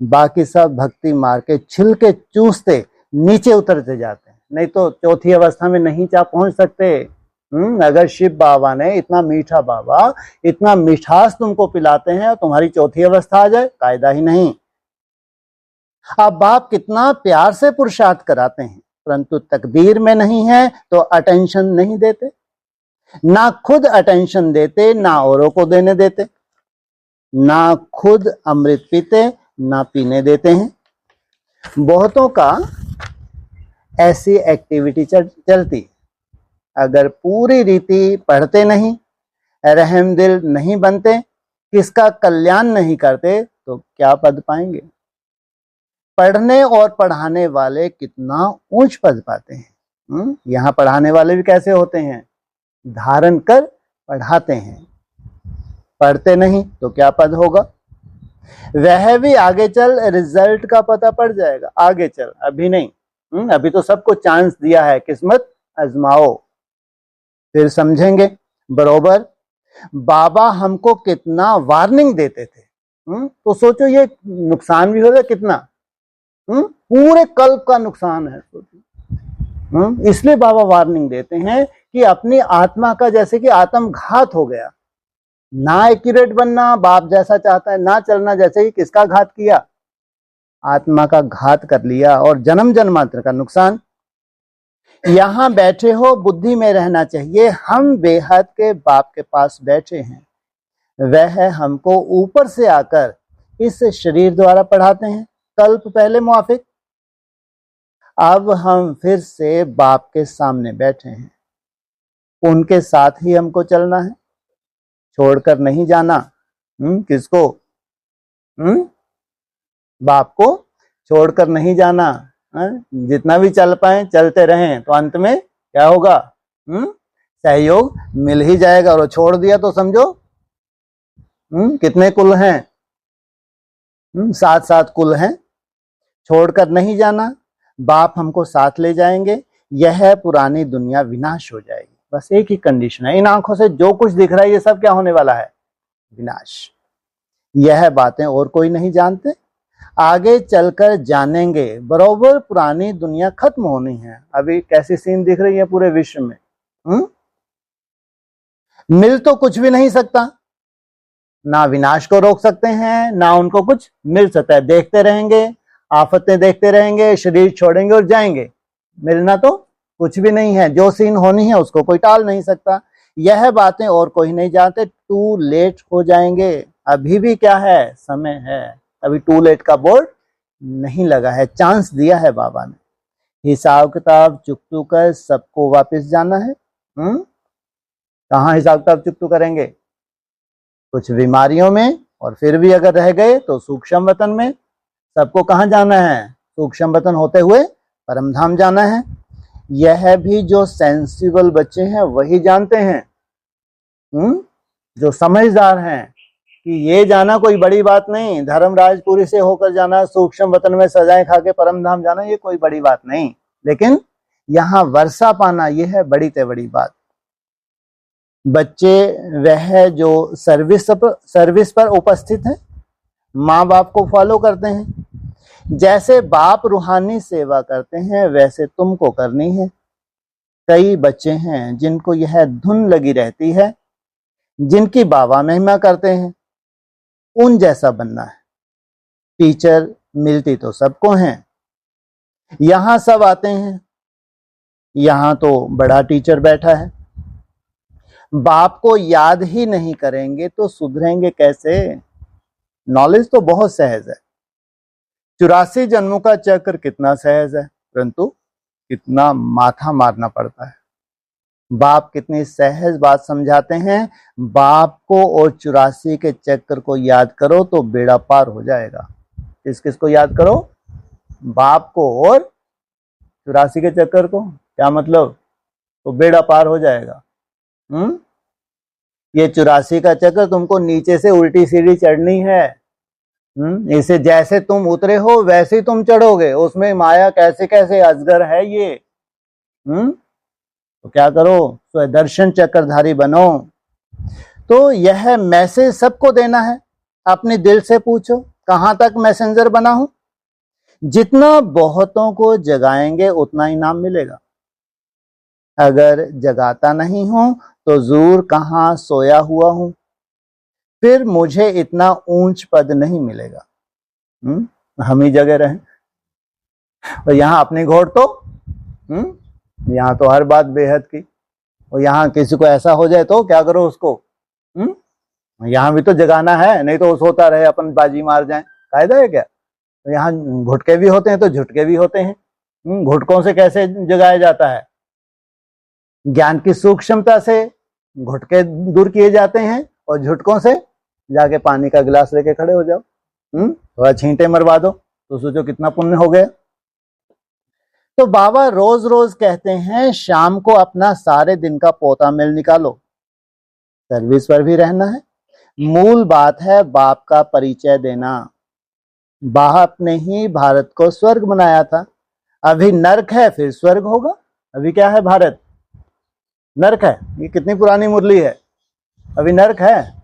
बाकी सब भक्ति मार के छिलके चूसते नीचे उतरते जाते हैं, नहीं तो चौथी अवस्था में नहीं पहुंच सकते। अगर शिव बाबा ने इतना मीठा बाबा इतना मिठास तुमको पिलाते हैं, तुम्हारी चौथी अवस्था आ जाए, कायदा ही नहीं। अब बाप कितना प्यार से पुरुषार्थ कराते हैं, परंतु तकदीर में नहीं है तो अटेंशन नहीं देते। ना खुद अटेंशन देते, ना औरों को देने देते। ना खुद अमृत पीते, ना पीने देते हैं। बहुतों का ऐसी एक्टिविटी चलती। अगर पूरी रीति पढ़ते नहीं, रहमदिल नहीं बनते, किसका कल्याण नहीं करते, तो क्या पद पाएंगे? पढ़ने और पढ़ाने वाले कितना ऊंच पद पाते हैं। यहाँ पढ़ाने वाले भी कैसे होते हैं? धारण कर पढ़ाते हैं। पढ़ते नहीं तो क्या पद होगा? वह भी आगे चल रिजल्ट का पता पड़ जाएगा, आगे चल, अभी नहीं। अभी तो सबको चांस दिया है, किस्मत आजमाओ, फिर समझेंगे बरोबर। बाबा हमको कितना वार्निंग देते थे, तो सोचो ये नुकसान भी हो जाए कितना, पूरे कल्प का नुकसान है। सोचो, इसलिए बाबा वार्निंग देते हैं कि अपनी आत्मा का जैसे कि आत्मघात हो गया। ना एक्यूरेट बनना बाप जैसा चाहता है, ना चलना जैसे कि किसका घात किया? आत्मा का घात कर लिया और जन्म जन्मांतर का नुकसान। यहां बैठे हो बुद्धि में रहना चाहिए, हम बेहद के बाप के पास बैठे हैं, वह हमको ऊपर से आकर इस शरीर द्वारा पढ़ाते हैं, कल्प पहले मुआफिक। अब हम फिर से बाप के सामने बैठे हैं, उनके साथ ही हमको चलना है, छोड़कर नहीं जाना। किसको? बाप को छोड़कर नहीं जाना। जितना भी चल पाए चलते रहें, तो अंत में क्या होगा? सहयोग मिल ही जाएगा। और छोड़ दिया तो समझो कितने कुल हैं? 7 कुल हैं। छोड़कर नहीं जाना, बाप हमको साथ ले जाएंगे, यह पुरानी दुनिया विनाश हो जाएगी। बस एक ही कंडीशन है, इन आंखों से जो कुछ दिख रहा है ये सब क्या होने वाला है? विनाश। यह बातें और कोई नहीं जानते, आगे चलकर जानेंगे। बरोबर पुरानी दुनिया खत्म होनी है। अभी कैसी सीन दिख रही है पूरे विश्व में? मिल तो कुछ भी नहीं सकता, ना विनाश को रोक सकते हैं, ना उनको कुछ मिल सकता है। देखते रहेंगे, आफतें देखते रहेंगे, शरीर छोड़ेंगे और जाएंगे। मिलना तो कुछ भी नहीं है। जो सीन होनी है उसको कोई टाल नहीं सकता। यह बातें और कोई नहीं जानते, टू लेट हो जाएंगे। अभी भी क्या है? समय है। अभी टू लेट का बोर्ड नहीं लगा है, चांस दिया है बाबा ने। हिसाब किताब चुकतू कर सबको वापस जाना है। कहाँ हिसाब किताब चुकतू करेंगे? कुछ बीमारियों में, और फिर भी अगर रह गए तो सूक्ष्म वतन में। सबको कहाँ जाना है? सूक्ष्म वतन होते हुए परम धाम जाना है। यह भी जो सेंसिबल बच्चे हैं वही जानते हैं, जो समझदार हैं कि ये जाना कोई बड़ी बात नहीं। धर्मराजपुरी से होकर जाना, सूक्ष्म वतन में सजाएं खा के परम धाम जाना, ये कोई बड़ी बात नहीं। लेकिन यहाँ वर्षा पाना, ये है बड़ी ते बड़ी बात। बच्चे वह जो सर्विस पर उपस्थित हैं, माँ बाप को फॉलो करते हैं। जैसे बाप रूहानी सेवा करते हैं वैसे तुमको करनी है। कई बच्चे हैं जिनको यह धुन लगी रहती है, जिनकी बाबा महिमा करते हैं, उन जैसा बनना है। टीचर मिलती तो सबको हैं, यहां सब आते हैं, यहां तो बड़ा टीचर बैठा है। बाप को याद ही नहीं करेंगे तो सुधरेंगे कैसे? नॉलेज तो बहुत सहज है, 84 जन्मों का चक्र कितना सहज है, परंतु कितना माथा मारना पड़ता है। बाप कितनी सहज बात समझाते हैं। बाप को और 84 के चक्र को याद करो तो बेड़ा पार हो जाएगा। किस किस को याद करो? बाप को और 84 के चक्कर को। क्या मतलब? तो बेड़ा पार हो जाएगा। ये 84 का चक्कर तुमको नीचे से उल्टी सीढ़ी चढ़नी है। इसे जैसे तुम उतरे हो वैसे ही तुम चढ़ोगे। उसमें माया कैसे कैसे अजगर है ये। तो क्या करो? स्वदर्शन चक्रधारी बनो। तो यह मैसेज सबको देना है। अपने दिल से पूछो, कहां तक मैसेंजर बना हूं? जितना बहुतों को जगाएंगे उतना इनाम मिलेगा। अगर जगाता नहीं हूं तो जरूर कहां सोया हुआ हूं, फिर मुझे इतना ऊंच पद नहीं मिलेगा। हम ही जगह रहें। और यहाँ अपनी घोड़ तो यहाँ तो हर बात बेहद की। और यहाँ किसी को ऐसा हो जाए तो क्या करो उसको? यहाँ भी तो जगाना है, नहीं तो सोता रहे अपन बाजी मार जाए, कायदा है क्या? तो यहाँ घुटके भी होते हैं तो झुटके भी होते हैं। घुटकों से कैसे जगाया जाता है? ज्ञान की सूक्ष्मता से घुटके दूर किए जाते हैं, और झुटकों से जाके पानी का गिलास लेके खड़े हो जाओ। थोड़ा छींटे मरवा दो तो सोचो कितना पुण्य हो गया। तो बाबा रोज रोज कहते हैं शाम को अपना सारे दिन का पोता मेल निकालो, सर्विस पर भी रहना है। मूल बात है बाप का परिचय देना। बाप ने ही भारत को स्वर्ग बनाया था। अभी नर्क है फिर स्वर्ग होगा। अभी क्या है? भारत नर्क है। ये कितनी पुरानी मुरली है। अभी नर्क है,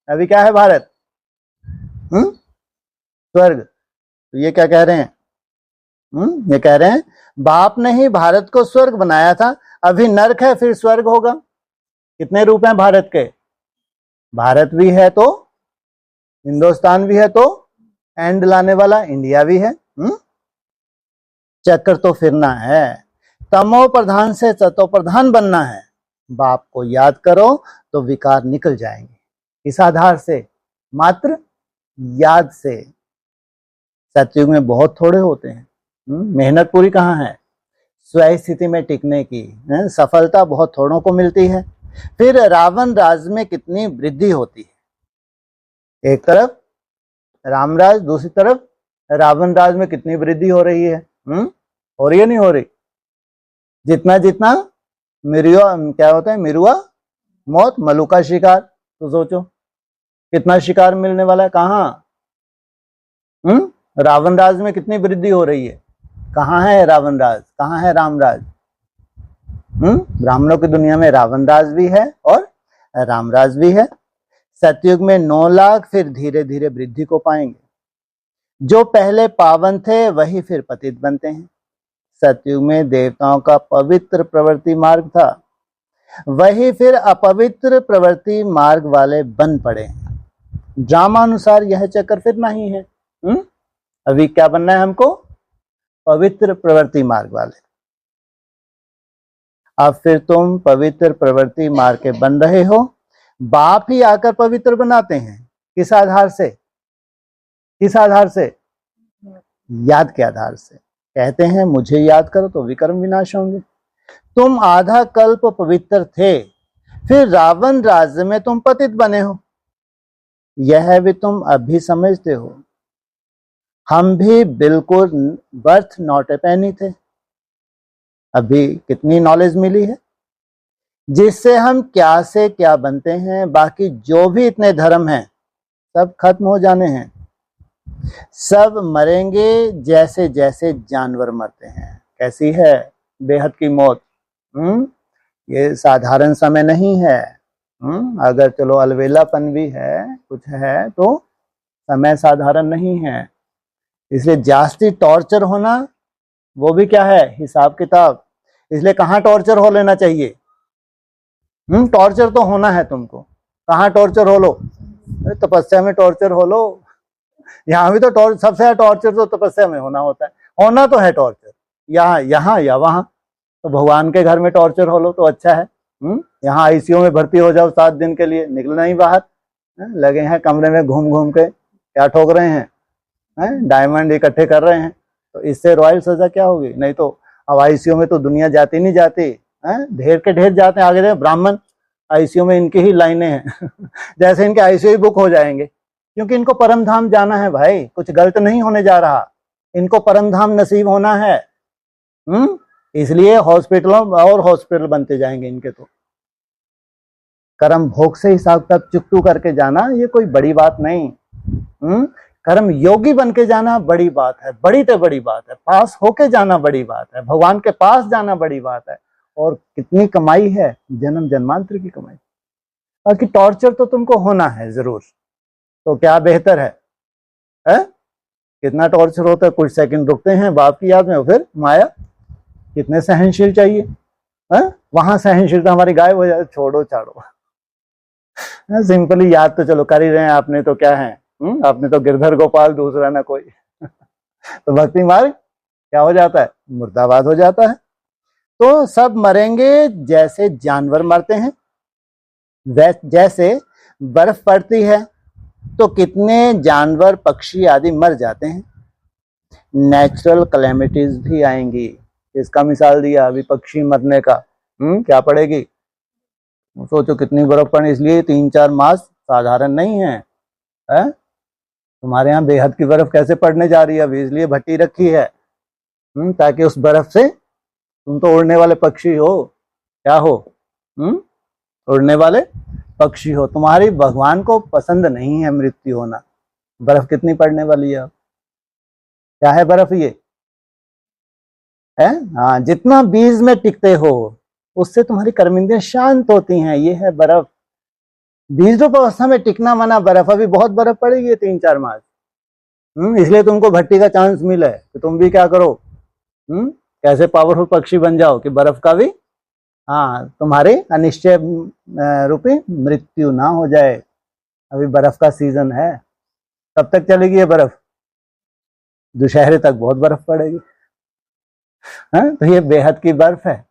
अभी क्या है? भारत स्वर्ग। तो ये क्या कह रहे हैं? ये कह रहे हैं बाप ने ही भारत को स्वर्ग बनाया था, अभी नर्क है फिर स्वर्ग होगा। कितने रूप हैं भारत के? भारत भी है तो हिंदुस्तान भी है, तो एंड लाने वाला इंडिया भी है। चक्कर तो फिरना है, तमो प्रधान से सतो प्रधान बनना है। बाप को याद करो तो विकार निकल जाएंगे। इस आधार से, मात्र याद से। सतयुग में बहुत थोड़े होते हैं। मेहनत पूरी कहाँ है? स्व स्थिति में टिकने की सफलता बहुत थोड़ों को मिलती है। फिर रावण राज में कितनी वृद्धि होती है। एक तरफ रामराज, दूसरी तरफ रावण राज में कितनी वृद्धि हो रही है। हो रही है नहीं हो रही? जितना जितना मिरुआ, क्या होता है, मिरुआ मौत मलू का शिकार। तो सोचो कितना शिकार मिलने वाला है। कहाँ रावण राज में कितनी वृद्धि हो रही है। कहाँ है रावण राज, कहाँ है रामराज? ब्राह्मणों की दुनिया में रावण राज भी है और रामराज भी है। सतयुग में 9 लाख फिर धीरे धीरे वृद्धि को पाएंगे। जो पहले पावन थे वही फिर पतित बनते हैं। सतयुग में देवताओं का पवित्र प्रवृत्ति मार्ग था, वही फिर अपवित्र प्रवृत्ति मार्ग वाले बन पड़े। ड्रामा अनुसार यह चक्कर फिर नहीं है। अभी क्या बनना है हमको? पवित्र प्रवृत्ति मार्ग वाले। अब फिर तुम पवित्र प्रवृत्ति मार्ग के बन रहे हो। बाप ही आकर पवित्र बनाते हैं। किस आधार से? किस आधार से? याद के आधार से। कहते हैं मुझे याद करो तो विकर्म विनाश होंगे। तुम आधा कल्प पवित्र थे, फिर रावण राज्य में तुम पतित बने हो। यह भी तुम अभी समझते हो। हम भी बिल्कुल बर्थ नॉट ए पेनी थे। अभी कितनी नॉलेज मिली है जिससे हम क्या से क्या बनते हैं। बाकी जो भी इतने धर्म हैं सब खत्म हो जाने हैं। सब मरेंगे जैसे जैसे जानवर मरते हैं। कैसी है बेहद की मौत? ये साधारण समय नहीं है। अगर चलो अलवेलापन भी है, कुछ है, तो समय साधारण नहीं है। इसलिए जास्ती टॉर्चर होना वो भी क्या है? हिसाब किताब। इसलिए कहाँ टॉर्चर हो लेना चाहिए? टॉर्चर तो होना है तुमको। कहाँ टॉर्चर हो लो? तपस्या में टॉर्चर हो लो। यहाँ भी तो सबसे ज्यादा टॉर्चर तो तपस्या में होना होता है। होना तो है टॉर्चर, यहाँ या वहां। तो भगवान के घर में टॉर्चर हो लो तो अच्छा है। यहाँ आईसीयू में भर्ती हो जाओ 7 दिन के लिए, निकलना ही बाहर। लगे हैं कमरे में घूम घूम के क्या ठोक रहे हैं, डायमंड इकट्ठे कर रहे हैं। तो इससे रॉयल सजा क्या होगी? नहीं तो अब आईसीयू में तो दुनिया जाती नहीं जाती, ढेर के ढेर जाते हैं। आगे देखो ब्राह्मण आईसीयू में इनकी ही लाइनें हैं। जैसे इनके आईसीयू बुक हो जाएंगे, क्योंकि इनको परम धाम जाना है भाई। कुछ गलत नहीं होने जा रहा, इनको परम धाम नसीब होना है। इसलिए हॉस्पिटलों और हॉस्पिटल बनते जाएंगे इनके। तो कर्म भोग से हिसाब किताब चुकतू करके जाना ये कोई बड़ी बात नहीं। कर्म योगी बन के जाना बड़ी बात है, बड़ी तो बड़ी बात है। पास होके जाना बड़ी बात है, भगवान के पास जाना बड़ी बात है। और कितनी कमाई है, जन्म जन्मांतर की कमाई। बाकी टॉर्चर तो तुमको होना है जरूर। तो क्या बेहतर है? कितना टॉर्चर होता है? कुछ सेकंड रुकते हैं बाप की याद में, फिर माया। कितने सहनशील चाहिए? वहां सहनशीलता हमारी गायब हो जाए। छोड़ो छाड़ो, सिंपली याद तो चलो कर ही रहे हैं आपने। तो क्या है, आपने तो गिरधर गोपाल, दूसरा ना कोई। तो भक्ति मार्ग क्या हो जाता है? मुर्दाबाद हो जाता है। तो सब मरेंगे जैसे जानवर मरते हैं। जैसे बर्फ पड़ती है तो कितने जानवर पक्षी आदि मर जाते हैं। नेचुरल कैलेमिटीज भी आएंगी। इसका मिसाल दिया अभी पक्षी मरने का। क्या पड़ेगी? सोचो कितनी बर्फ पड़े। इसलिए 3-4 मास साधारण नहीं है। तुम्हारे यहाँ बेहद की बर्फ कैसे पड़ने जा रही है अभी? इसलिए भट्टी रखी है, ताकि उस बर्फ से तुम तो उड़ने वाले पक्षी हो। क्या हो? उड़ने वाले पक्षी हो। तुम्हारी भगवान को पसंद नहीं है मृत्यु होना। बर्फ कितनी पड़ने वाली है? क्या है बर्फ? ये है, हाँ, जितना बीज में टिकते हो उससे तुम्हारी कर्मेंद्रियां शांत होती हैं। ये है बर्फ। बीज रूप अवस्था में टिकना माना बर्फ। अभी बहुत बर्फ पड़ेगी 3-4 मास। इसलिए तुमको भट्टी का चांस मिला है कि तुम भी क्या करो, कैसे पावरफुल पक्षी बन जाओ कि बर्फ का भी, हाँ, तुम्हारे अनिश्चय रूपी मृत्यु ना हो जाए। अभी बर्फ का सीजन है। कब तक चलेगी ये बर्फ? दुशहरे तक बहुत बर्फ पड़ेगी। तो ये बेहद की बर्फ है।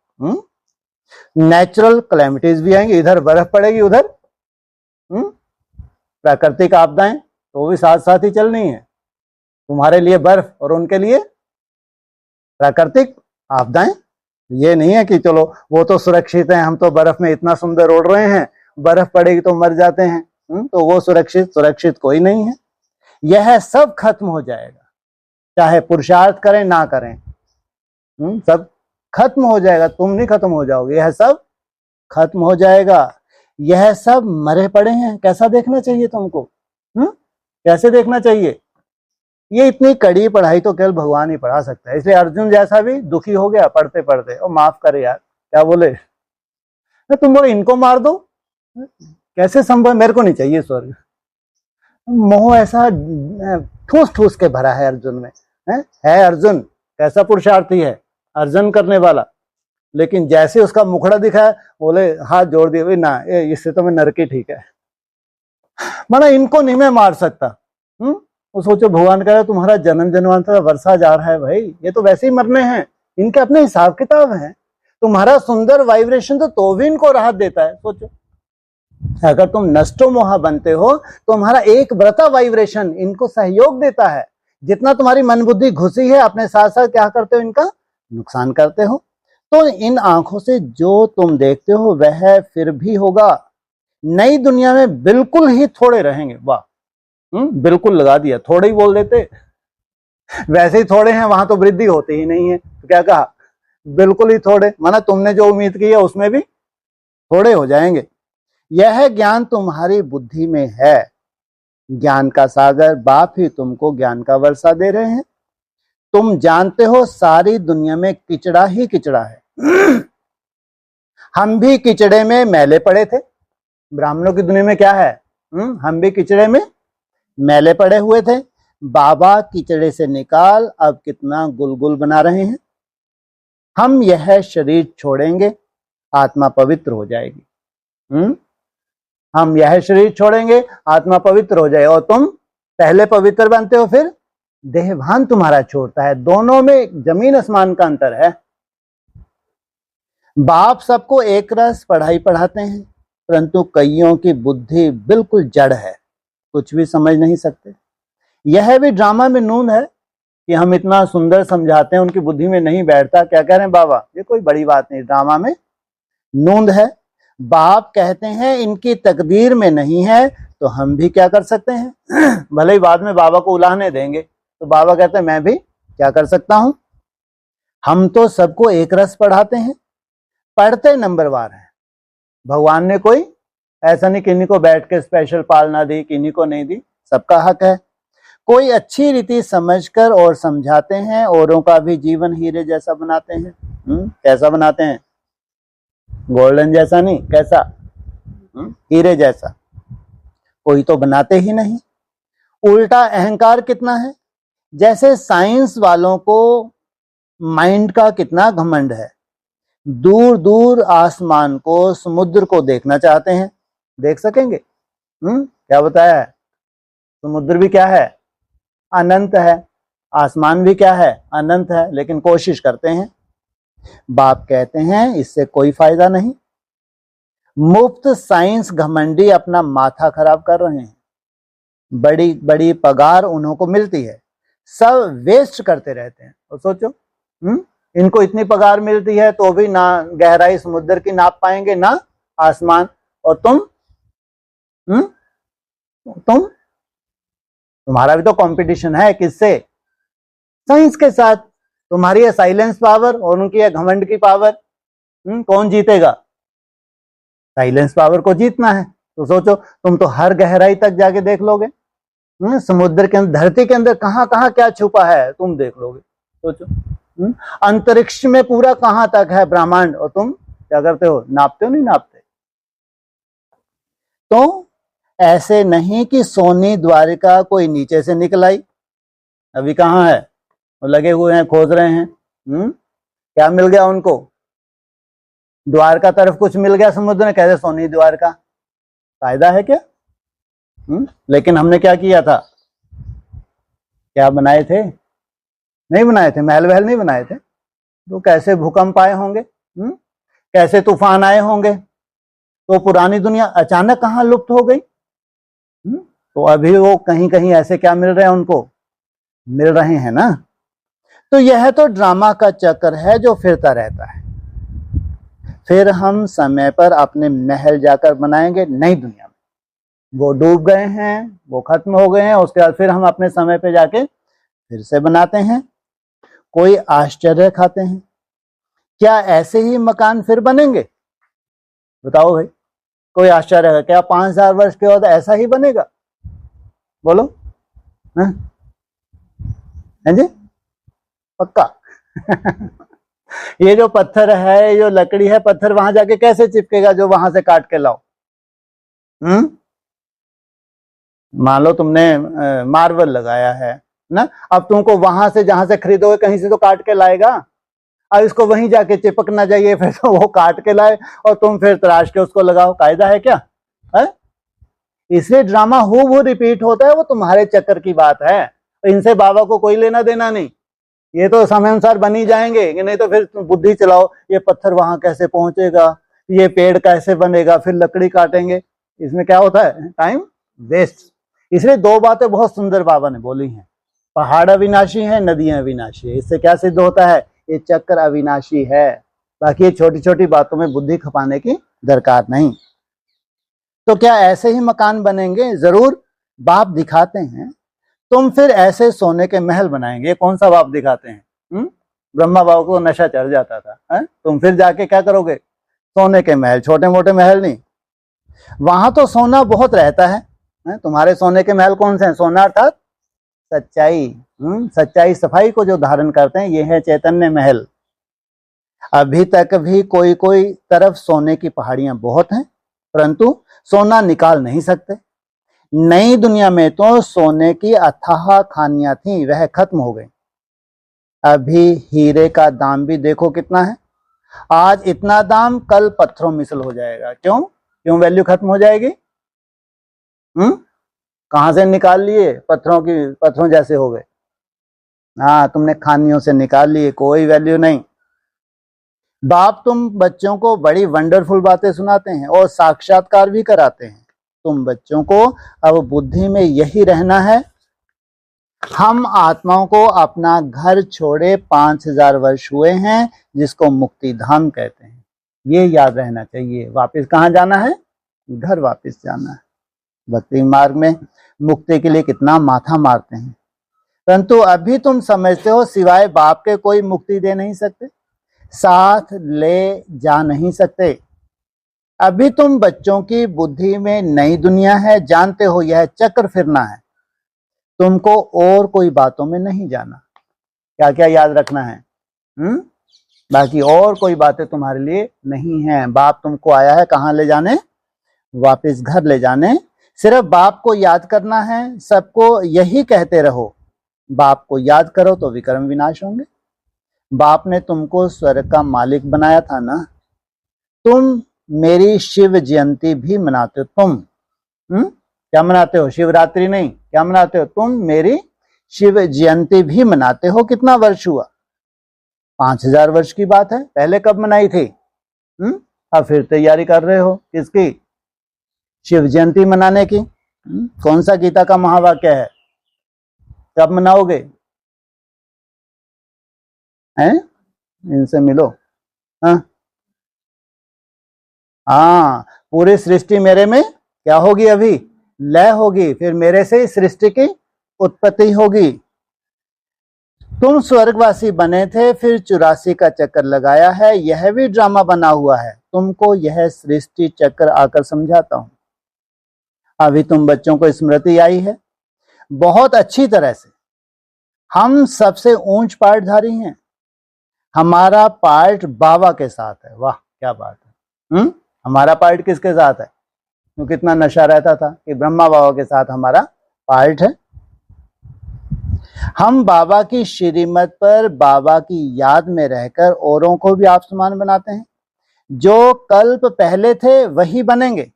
नेचुरल कैलेमिटीज भी आएंगी, इधर बर्फ पड़ेगी, उधर प्राकृतिक आपदाएं तो भी साथ साथ ही चलनी है। तुम्हारे लिए बर्फ और उनके लिए प्राकृतिक आपदाएं। ये नहीं है कि चलो वो तो सुरक्षित है, हम तो बर्फ में इतना सुंदर उड़ रहे हैं, बर्फ पड़ेगी तो मर जाते हैं। तो वो सुरक्षित कोई नहीं है। यह सब खत्म हो जाएगा, चाहे पुरुषार्थ करें ना करें, सब खत्म हो जाएगा। तुम नहीं खत्म हो जाओगे, यह सब खत्म हो जाएगा। यह सब मरे पड़े हैं। कैसा देखना चाहिए तुमको? कैसे देखना चाहिए? ये इतनी कड़ी पढ़ाई तो केवल भगवान ही पढ़ा सकता है। इसलिए अर्जुन जैसा भी दुखी हो गया पढ़ते पढ़ते, और माफ करे यार, क्या बोले, तुम बोले इनको मार दो, कैसे संभव? मेरे को नहीं चाहिए स्वर्ग। मोह ऐसा ठूस ठूस के भरा है अर्जुन में। है अर्जुन कैसा पुरुषार्थी है, अर्जन करने वाला, लेकिन जैसे उसका मुखड़ा दिखा है बोले हाथ जोड़ दिए, ना इससे तो मैं नरकी ठीक है, माना इनको नहीं मैं मार सकता। वो सोचो भगवान कह रहा है तुम्हारा जन्म जन्मांतर वर्षा जा रहा है भाई, ये तो वैसे ही मरने हैं, इनके अपने हिसाब किताब हैं। तुम्हारा सुंदर वाइब्रेशन तो भी इनको राहत देता है। सोचो अगर तुम नष्टो मोहा बनते हो तो तुम्हारा एक व्रता वाइब्रेशन इनको सहयोग देता है। जितना तुम्हारी मन बुद्धि घुसी है अपने साथ साथ क्या करते हो, इनका नुकसान करते हो। तो इन आंखों से जो तुम देखते हो वह फिर भी होगा। नई दुनिया में बिल्कुल ही थोड़े रहेंगे। वाह, बिल्कुल लगा दिया, थोड़े ही बोल देते, वैसे ही थोड़े हैं, वहां तो वृद्धि होती ही नहीं है। तो क्या कहा, बिल्कुल ही थोड़े, माना तुमने जो उम्मीद की है उसमें भी थोड़े हो जाएंगे। यह ज्ञान तुम्हारी बुद्धि में है। ज्ञान का सागर बाप ही तुमको ज्ञान का वर्षा दे रहे हैं। तुम जानते हो सारी दुनिया में किचड़ा ही किचड़ा है। हम भी किचड़े में मैले पड़े थे। ब्राह्मणों की दुनिया में क्या है, हम भी किचड़े में मैले पड़े हुए थे। बाबा किचड़े से निकाल अब कितना गुलगुल बना रहे हैं। हम यह शरीर छोड़ेंगे, आत्मा पवित्र हो जाएगी। हम यह शरीर छोड़ेंगे, आत्मा पवित्र हो जाए। और तुम पहले पवित्र बनते हो, फिर देहभान तुम्हारा छोड़ता है। दोनों में जमीन आसमान का अंतर है। बाप सबको एक रस पढ़ाई पढ़ाते हैं, परंतु कईयों की बुद्धि बिल्कुल जड़ है, कुछ भी समझ नहीं सकते। यह भी ड्रामा में नून है कि हम इतना सुंदर समझाते हैं, उनकी बुद्धि में नहीं बैठता। क्या कह रहे हैं बाबा, ये कोई बड़ी बात नहीं, ड्रामा में नूंद है। बाप कहते हैं इनकी तकदीर में नहीं है, तो हम भी क्या कर सकते हैं? भले ही बाद में बाबा को उलाहने देंगे, तो बाबा कहते हैं मैं भी क्या कर सकता हूं। हम तो सबको एक रस पढ़ाते हैं, पढ़ते नंबरवार हैं। भगवान ने कोई ऐसा नहीं किन्हीं को बैठ के स्पेशल पालना दी, किन्हीं को नहीं दी, सबका हक है। कोई अच्छी रीति समझकर और समझाते हैं, औरों का भी जीवन हीरे जैसा बनाते हैं। कैसा बनाते हैं? गोल्डन जैसा नहीं, कैसा? हीरे जैसा। कोई तो बनाते ही नहीं। उल्टा अहंकार कितना है, जैसे साइंस वालों को माइंड का कितना घमंड है। दूर दूर आसमान को, समुद्र को देखना चाहते हैं, देख सकेंगे? क्या बताया है? समुद्र भी क्या है? अनंत है। आसमान भी क्या है? अनंत है, लेकिन कोशिश करते हैं। बाप कहते हैं इससे कोई फायदा नहीं। मुफ्त साइंस घमंडी अपना माथा खराब कर रहे हैं। बड़ी बड़ी पगार उन्हों को मिलती है, सब वेस्ट करते रहते हैं। और सोचो इनको इतनी पगार मिलती है तो भी ना गहराई समुद्र की नाप पाएंगे, ना आसमान। और तुम्हारा भी तो कंपटीशन है, किससे? साइंस के साथ। तुम्हारी है साइलेंस पावर और उनकी है घमंड की पावर। कौन जीतेगा? साइलेंस पावर को जीतना है। तो सोचो तुम तो हर गहराई तक जाके देख लोगे। समुद्र के अंदर, धरती के अंदर कहां कहां क्या छुपा है तुम देख लोगे। सोचो अंतरिक्ष में पूरा कहां तक है ब्रह्मांड, और तुम क्या करते हो? नापते हो? नहीं नापते। तो ऐसे नहीं कि सोनी द्वारिका कोई नीचे से निकल आई। अभी कहां है? वो लगे हुए हैं, खोज रहे हैं। क्या मिल गया उनको? द्वारका तरफ कुछ मिल गया समुद्र ने, कहते सोनी द्वारका। फायदा है क्या? लेकिन हमने क्या किया था? क्या बनाए थे? नहीं बनाए थे, महल वहल नहीं बनाए थे, तो कैसे भूकंप आए होंगे, कैसे तूफान आए होंगे, तो पुरानी दुनिया अचानक कहाँ लुप्त हो गई। तो अभी वो कहीं कहीं ऐसे क्या मिल रहे हैं उनको, मिल रहे हैं ना। तो यह तो ड्रामा का चक्कर है जो फिरता रहता है। फिर हम समय पर अपने महल जाकर बनाएंगे नई दुनिया में, वो डूब गए हैं, वो खत्म हो गए हैं, उसके बाद फिर हम अपने समय पे जाके फिर से बनाते हैं। कोई आश्चर्य खाते हैं, क्या ऐसे ही मकान फिर बनेंगे? बताओ भाई, कोई आश्चर्य है क्या 5000 वर्ष के बाद ऐसा ही बनेगा? बोलो, है जी, पक्का? ये जो पत्थर है, जो लकड़ी है, पत्थर वहां जाके कैसे चिपकेगा जो वहां से काट के लाओ? मान लो तुमने मार्बल लगाया है ना, अब तुमको वहां से जहां से खरीदोगे कहीं से तो काट के लाएगा, अब इसको वहीं जाके चिपकना चाहिए, फिर तो वो काट के लाए और तुम फिर तराश के उसको लगाओ। कायदा है क्या? है? इसलिए ड्रामा हूबहू रिपीट होता है, वो तुम्हारे चक्कर की बात है, इनसे बाबा को कोई लेना देना नहीं। ये तो समय अनुसार बन ही जाएंगे, कि नहीं तो फिर बुद्धि चलाओ, ये पत्थर वहां कैसे पहुंचेगा, ये पेड़ कैसे बनेगा, फिर लकड़ी काटेंगे, इसमें क्या होता है, टाइम वेस्ट। इसलिए दो बातें बहुत सुंदर बाबा ने बोली हैं, पहाड़ अविनाशी है, नदियां अविनाशी है। इससे क्या सिद्ध होता है, ये चक्कर अविनाशी है। बाकी ये छोटी छोटी बातों में बुद्धि खपाने की दरकार नहीं। तो क्या ऐसे ही मकान बनेंगे? जरूर। बाप दिखाते हैं, तुम फिर ऐसे सोने के महल बनाएंगे। कौन सा बाप दिखाते हैं? ब्रह्मा बाबा को नशा चढ़ जाता था, है? तुम फिर जाके क्या करोगे? सोने के महल, छोटे मोटे महल नहीं। वहां तो सोना बहुत रहता है, तुम्हारे सोने के महल कौन से हैं? सोना अर्थात सच्चाई, सच्चाई सफाई को जो धारण करते हैं, ये है चैतन्य महल। अभी तक भी कोई कोई तरफ सोने की पहाड़ियां बहुत हैं, परंतु सोना निकाल नहीं सकते। नई दुनिया में तो सोने की अथाह खानियां थी, वह खत्म हो गई। अभी हीरे का दाम भी देखो कितना है। आज इतना दाम, कल पत्थरों मिसल हो जाएगा। क्यों? क्यों वैल्यू खत्म हो जाएगी? कहां से निकाल लिए? पत्थरों जैसे हो गए। हाँ, तुमने खानियों से निकाल लिए, कोई वैल्यू नहीं। बाप तुम बच्चों को बड़ी वंडरफुल बातें सुनाते हैं और साक्षात्कार भी कराते हैं। तुम बच्चों को अब बुद्धि में यही रहना है, हम आत्माओं को अपना घर छोड़े 5000 वर्ष हुए हैं, जिसको मुक्ति धाम कहते हैं। ये याद रहना चाहिए। वापस कहाँ जाना है? घर वापस जाना है। भक्ति मार्ग में मुक्ति के लिए कितना माथा मारते हैं, परंतु अभी तुम समझते हो सिवाय बाप के कोई मुक्ति दे नहीं सकते, साथ ले जा नहीं सकते। अभी तुम बच्चों की बुद्धि में नई दुनिया है, जानते हो यह चक्र फिरना है। तुमको और कोई बातों में नहीं जाना। क्या क्या याद रखना है? बाकी और कोई बातें तुम्हारे लिए नहीं है। बाप तुमको आया है कहाँ ले जाने? वापस घर ले जाने। सिर्फ बाप को याद करना है। सबको यही कहते रहो, बाप को याद करो तो विक्रम विनाश होंगे। बाप ने तुमको स्वर्ग का मालिक बनाया था ना। तुम मेरी शिव जयंती भी मनाते हो। तुम क्या मनाते हो? शिवरात्रि नहीं, क्या मनाते हो? तुम मेरी शिव जयंती भी मनाते हो। कितना वर्ष हुआ? 5000 वर्ष की बात है। पहले कब मनाई थी? अब फिर तैयारी कर रहे हो किसकी? शिव जयंती मनाने की। कौन सा गीता का महावाक्य है? कब मनाओगे? हैं? इनसे मिलो। हाँ, पूरी सृष्टि मेरे में क्या होगी? अभी लय होगी, फिर मेरे से ही सृष्टि की उत्पत्ति होगी। तुम स्वर्गवासी बने थे, फिर 84 का चक्कर लगाया है। यह भी ड्रामा बना हुआ है। तुमको यह सृष्टि चक्र आकर समझाता हूं। अभी तुम बच्चों को स्मृति आई है बहुत अच्छी तरह से। हम सबसे ऊंच पार्टधारी हैं। हमारा पार्ट बाबा के साथ है। वाह क्या बात है। हमारा पार्ट किसके साथ है? तो कितना नशा रहता था कि ब्रह्मा बाबा के साथ हमारा पार्ट है। हम बाबा की श्रीमत पर बाबा की याद में रहकर औरों को भी आप समान बनाते हैं। जो कल्प पहले थे वही बनेंगे।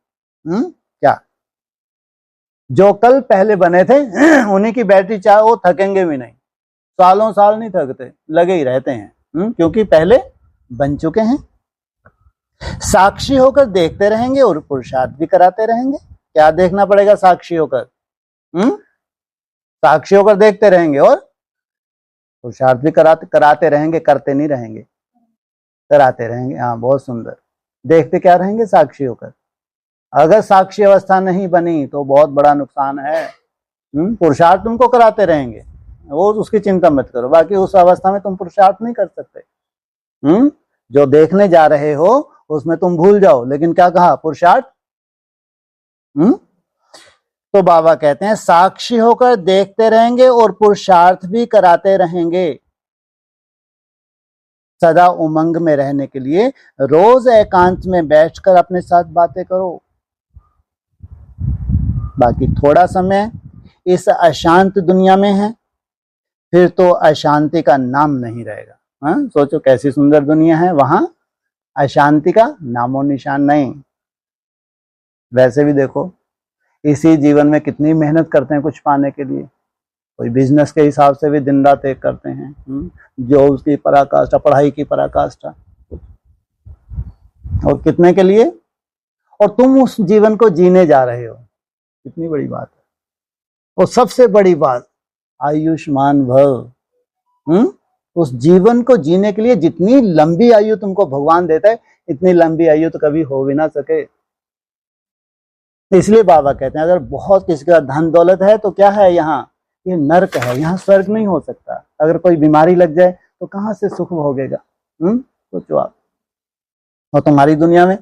क्या? जो कल पहले बने थे उन्हीं की बैटरी चाहे वो थकेंगे भी नहीं, सालों साल नहीं थकते, लगे ही रहते हैं। क्योंकि पहले बन चुके हैं। साक्षी होकर देखते रहेंगे और पुरुषार्थ भी कराते रहेंगे। क्या देखना पड़ेगा साक्षी होकर? साक्षी होकर देखते रहेंगे और पुरुषार्थ भी कराते रहेंगे, करते नहीं रहेंगे, कराते रहेंगे। हाँ, बहुत सुंदर। देखते क्या रहेंगे? साक्षी होकर। अगर साक्षी अवस्था नहीं बनी तो बहुत बड़ा नुकसान है। पुरुषार्थ तुमको कराते रहेंगे, वो उसकी चिंता मत करो। बाकी उस अवस्था में तुम पुरुषार्थ नहीं कर सकते। जो देखने जा रहे हो उसमें तुम भूल जाओ, लेकिन क्या कहा? पुरुषार्थ। तो बाबा कहते हैं साक्षी होकर देखते रहेंगे और पुरुषार्थ भी कराते रहेंगे। सदा उमंग में रहने के लिए रोज एकांत में बैठकर अपने साथ बातें करो। बाकी थोड़ा समय इस अशांत दुनिया में है, फिर तो अशांति का नाम नहीं रहेगा। सोचो कैसी सुंदर दुनिया है, वहां अशांति का नामो निशान नहीं। वैसे भी देखो, इसी जीवन में कितनी मेहनत करते हैं कुछ पाने के लिए। कोई बिजनेस के हिसाब से भी दिन रात एक करते हैं, जॉब की पराकाष्ठा, पढ़ाई की पराकाष्ठा, और कितने के लिए? और तुम उस जीवन को जीने जा रहे हो, कितनी बड़ी बात है। और सबसे बड़ी बात, आयुष्मान भव। उस जीवन को जीने के लिए जितनी लंबी आयु तुमको भगवान देता है, इतनी लंबी आयु तो कभी हो भी ना सके। इसलिए बाबा कहते हैं अगर बहुत किसी का धन दौलत है तो क्या है? यहाँ ये नर्क है, यहाँ स्वर्ग नहीं हो सकता। अगर कोई बीमारी लग जाए तो कहाँ से सुख भोगेगा? सोचो आप। और तुम्हारी दुनिया में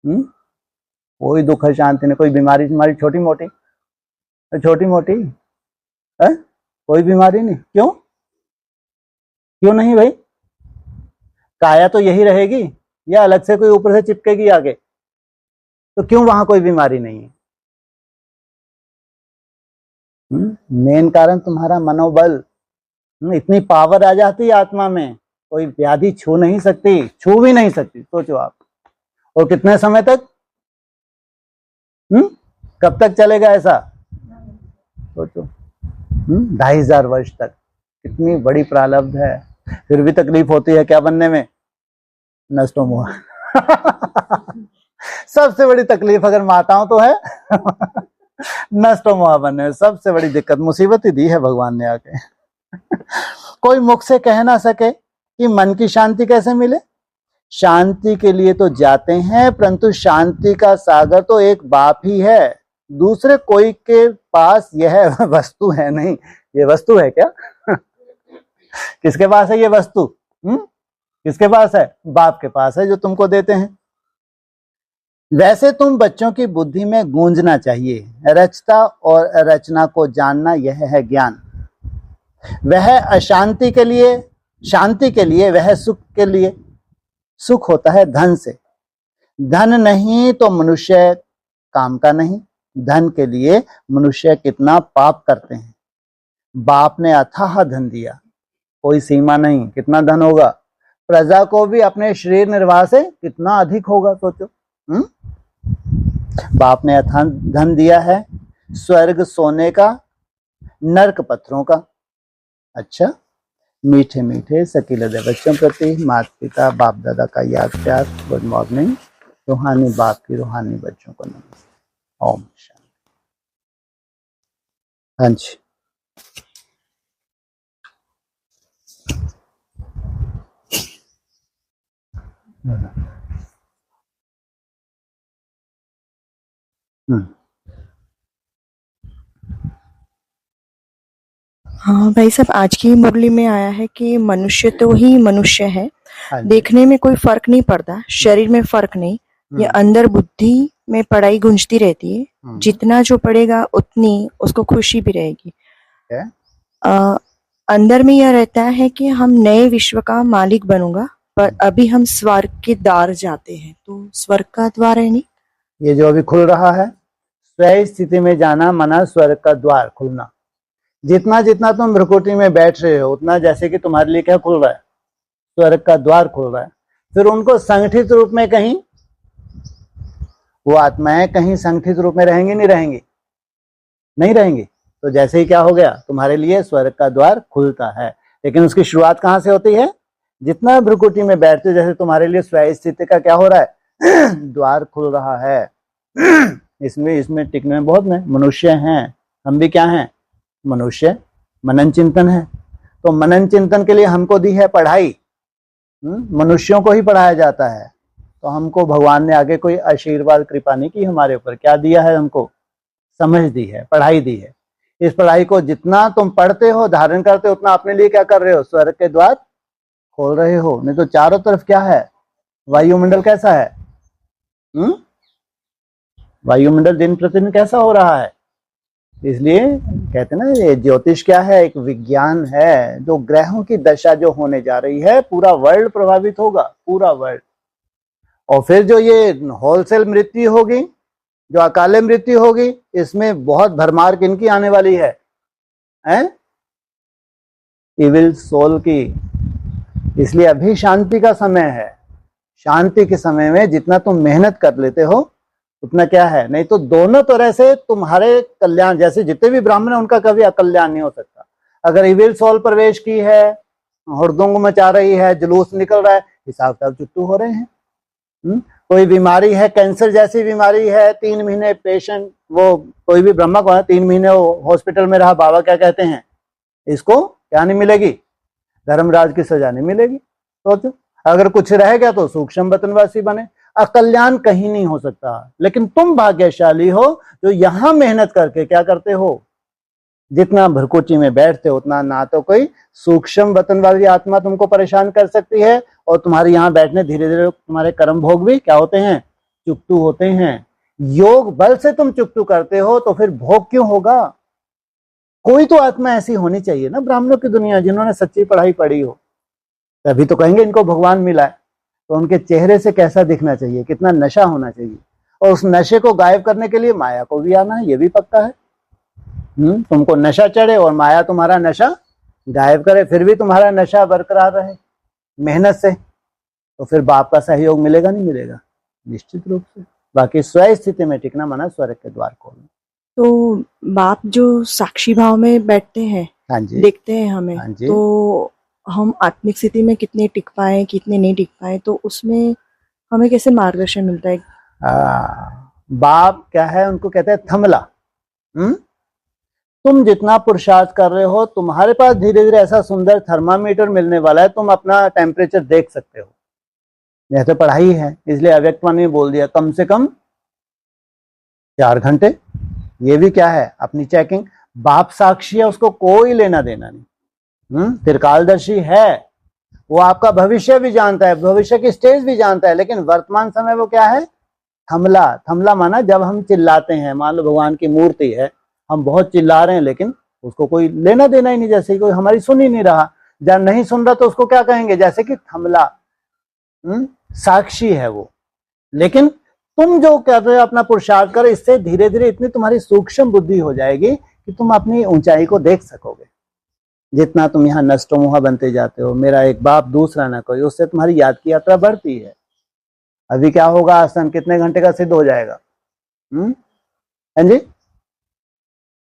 कोई दुख है, शांति नहीं। कोई बीमारी तुम्हारी छोटी मोटी है, कोई बीमारी नहीं। क्यों नहीं भाई? काया तो यही रहेगी या अलग से कोई ऊपर से चिपकेगी आगे? तो क्यों वहां कोई बीमारी नहीं है? मेन कारण तुम्हारा मनोबल। इतनी पावर आ जाती है आत्मा में, कोई व्याधि छू भी नहीं सकती। सोचो आप। और कितने समय तक? कब तक चलेगा ऐसा? सोचो, 2500 वर्ष तक। कितनी बड़ी प्रारब्ध है। फिर भी तकलीफ होती है क्या बनने में? नष्ट मोह। सबसे बड़ी तकलीफ अगर माताओं तो है नष्ट मोह बनने में। सबसे बड़ी दिक्कत, मुसीबत ही दी है भगवान ने आके। कोई मुख से कह ना सके कि मन की शांति कैसे मिले। शांति के लिए तो जाते हैं, परंतु शांति का सागर तो एक बाप ही है। दूसरे कोई के पास यह वस्तु है नहीं। ये वस्तु है क्या? किसके पास है ये वस्तु? किसके पास है? बाप के पास है, जो तुमको देते हैं। वैसे तुम बच्चों की बुद्धि में गूंजना चाहिए। रचता और रचना को जानना, यह है ज्ञान। वह अशांति के लिए, शांति के लिए, वह सुख के लिए। सुख होता है धन से। धन नहीं तो मनुष्य काम का नहीं। धन के लिए मनुष्य कितना पाप करते हैं। बाप ने अथाह धन दिया, कोई सीमा नहीं। कितना धन होगा? प्रजा को भी अपने शरीर निर्वाह से कितना अधिक होगा, सोचो। बाप ने अथाह धन दिया है। स्वर्ग सोने का, नरक पत्थरों का। अच्छा, मीठे मीठे सकीलदे बच्चों प्रति माता पिता बाप दादा का याद प्यार। Good morning. रूहानी बाप की रूहानी बच्चों को नमस्ते। ओम शांति। हाँ जी। हाँ भाई साहब, आज की मुरली में आया है कि मनुष्य तो ही मनुष्य है। देखने में कोई फर्क नहीं पड़ता, शरीर में फर्क नहीं, ये अंदर बुद्धि में पढ़ाई गूंजती रहती है। जितना जो पढ़ेगा उतनी उसको खुशी भी रहेगी। अंदर में यह रहता है कि हम नए विश्व का मालिक बनूंगा, पर अभी हम स्वर्ग के द्वार जाते हैं। तो स्वर्ग का द्वार है नहीं, ये जो अभी खुल रहा है, स्वयं स्थिति में जाना मना स्वर्ग का द्वार खुलना। जितना जितना तुम भ्रकुटी में बैठ रहे हो, उतना जैसे कि तुम्हारे लिए क्या खुल रहा है? स्वर्ग का द्वार खुल रहा है। फिर उनको संगठित रूप में, कहीं वो आत्माएं कहीं संगठित रूप में रहेंगी नहीं रहेंगी? नहीं रहेंगी। तो जैसे ही क्या हो गया, तुम्हारे लिए स्वर्ग का द्वार खुलता है। लेकिन उसकी शुरुआत कहाँ से होती है? जितना भ्रुकुटी में बैठते, जैसे तुम्हारे लिए स्वयं स्थिति का क्या हो रहा है द्वार खुल रहा है। इसमें टिकने में बहुत मनुष्य हैं, हम भी क्या हैं? मनुष्य। मनन चिंतन है, तो मनन चिंतन के लिए हमको दी है पढ़ाई। मनुष्यों को ही पढ़ाया जाता है, तो हमको भगवान ने आगे कोई आशीर्वाद कृपा नहीं की हमारे ऊपर। क्या दिया है हमको? समझ दी है, पढ़ाई दी है। इस पढ़ाई को जितना तुम पढ़ते हो, धारण करते हो, उतना अपने लिए क्या कर रहे हो? स्वर्ग के द्वार खोल रहे हो। नहीं तो चारों तरफ क्या है? वायुमंडल कैसा है? वायुमंडल दिन प्रतिदिन कैसा हो रहा है? इसलिए कहते हैं ना, ये ज्योतिष क्या है? एक विज्ञान है। जो ग्रहों की दशा जो होने जा रही है, पूरा वर्ल्ड प्रभावित होगा, पूरा वर्ल्ड। और फिर जो ये होलसेल मृत्यु होगी, जो अकाले मृत्यु होगी, इसमें बहुत भरमार किनकी आने वाली है? इविल सोल की। इसलिए अभी शांति का समय है। शांति के समय में जितना तुम मेहनत कर लेते हो उतना क्या है, नहीं तो दोनों तरह से तुम्हारे कल्याण। जैसे जितने भी ब्राह्मण है उनका कभी अकल्याण नहीं हो सकता। अगर इविल सोल प्रवेश की है, हुड़दंग मचा रही है, जुलूस निकल रहा है, हिसाब किताब चुट्टू हो रहे हैं। कोई बीमारी है, कैंसर जैसी बीमारी है, 3 महीने पेशेंट, वो कोई भी ब्रह्मा को 3 महीने वो हॉस्पिटल में रहा, बाबा क्या कहते हैं? इसको क्या नहीं मिलेगी? धर्मराज की सजा नहीं मिलेगी। सोचो, अगर कुछ रह गया तो सूक्ष्म वतनवासी बने। अकल्याण कहीं नहीं हो सकता। लेकिन तुम भाग्यशाली हो जो यहां मेहनत करके क्या करते हो? जितना भ्रकुटी में बैठते हो उतना ना तो कोई सूक्ष्म वतन वाली आत्मा तुमको परेशान कर सकती है, और तुम्हारे यहाँ बैठने धीरे धीरे तुम्हारे कर्म भोग भी क्या होते हैं? चुकतू होते हैं। योग बल से तुम चुकतू करते हो तो फिर भोग क्यों होगा? कोई तो आत्मा ऐसी होनी चाहिए ना ब्राह्मणों की दुनिया, जिन्होंने सच्ची पढ़ाई पढ़ी हो, तभी तो कहेंगे इनको भगवान मिला है। तो उनके चेहरे से कैसा दिखना चाहिए, कितना नशा होना चाहिए। और उस नशे को गायब करने के लिए माया को भी आना है, ये भी पक्का है। तुमको नशा चढ़े और माया तुम्हारा नशा गायब करे, फिर भी तुम्हारा नशा बरकरार रहे मेहनत से, तो फिर बाप का सहयोग मिलेगा नहीं मिलेगा? निश्चित रूप से। बाकी स्वयं स्थिति में टिकना माना स्वर्ग के द्वार खोलना। तो बाप जो साक्षी भाव में बैठते हैं, हाँ जी, देखते हैं हमें, हाँ जी। तो हम आत्मिक स्थिति में कितने टिक पाए, कितने नहीं टिक पाए, तो उसमें हमें कैसे मार्गदर्शन मिलता है? बाप क्या है, उनको कहते हैं थमला। तुम जितना पुरुषार्थ कर रहे हो, तुम्हारे पास धीरे धीरे ऐसा सुंदर थर्मामीटर मिलने वाला है, तुम अपना टेम्परेचर देख सकते हो। जैसे पढ़ाई है, इसलिए अव्यक्तवाणी में बोल दिया कम से कम 4 घंटे। ये भी क्या है? अपनी चेकिंग। बाप साक्षी है, उसको कोई लेना देना नहीं। त्रिकालदर्शी है, वो आपका भविष्य भी जानता है, भविष्य की स्टेज भी जानता है, लेकिन वर्तमान समय वो क्या है? थमला। थमला माना जब हम चिल्लाते हैं, मान लो भगवान की मूर्ति है, हम बहुत चिल्ला रहे हैं, लेकिन उसको कोई लेना देना ही नहीं, जैसे कोई हमारी सुन ही नहीं रहा। जब नहीं सुन रहा तो उसको क्या कहेंगे? जैसे कि थमला। साक्षी है वो। लेकिन तुम जो कर रहे हो, अपना पुरुषार्थ करो, इससे धीरे धीरे इतनी तुम्हारी सूक्ष्म बुद्धि हो जाएगी कि तुम अपनी ऊंचाई को देख सकोगे। जितना तुम यहाँ नष्टोमोह बनते जाते हो, मेरा एक बाप दूसरा ना कोई, उससे तुम्हारी याद की यात्रा बढ़ती है। अभी क्या होगा? आसन कितने घंटे का सिद्ध हो जाएगा? हाँ जी,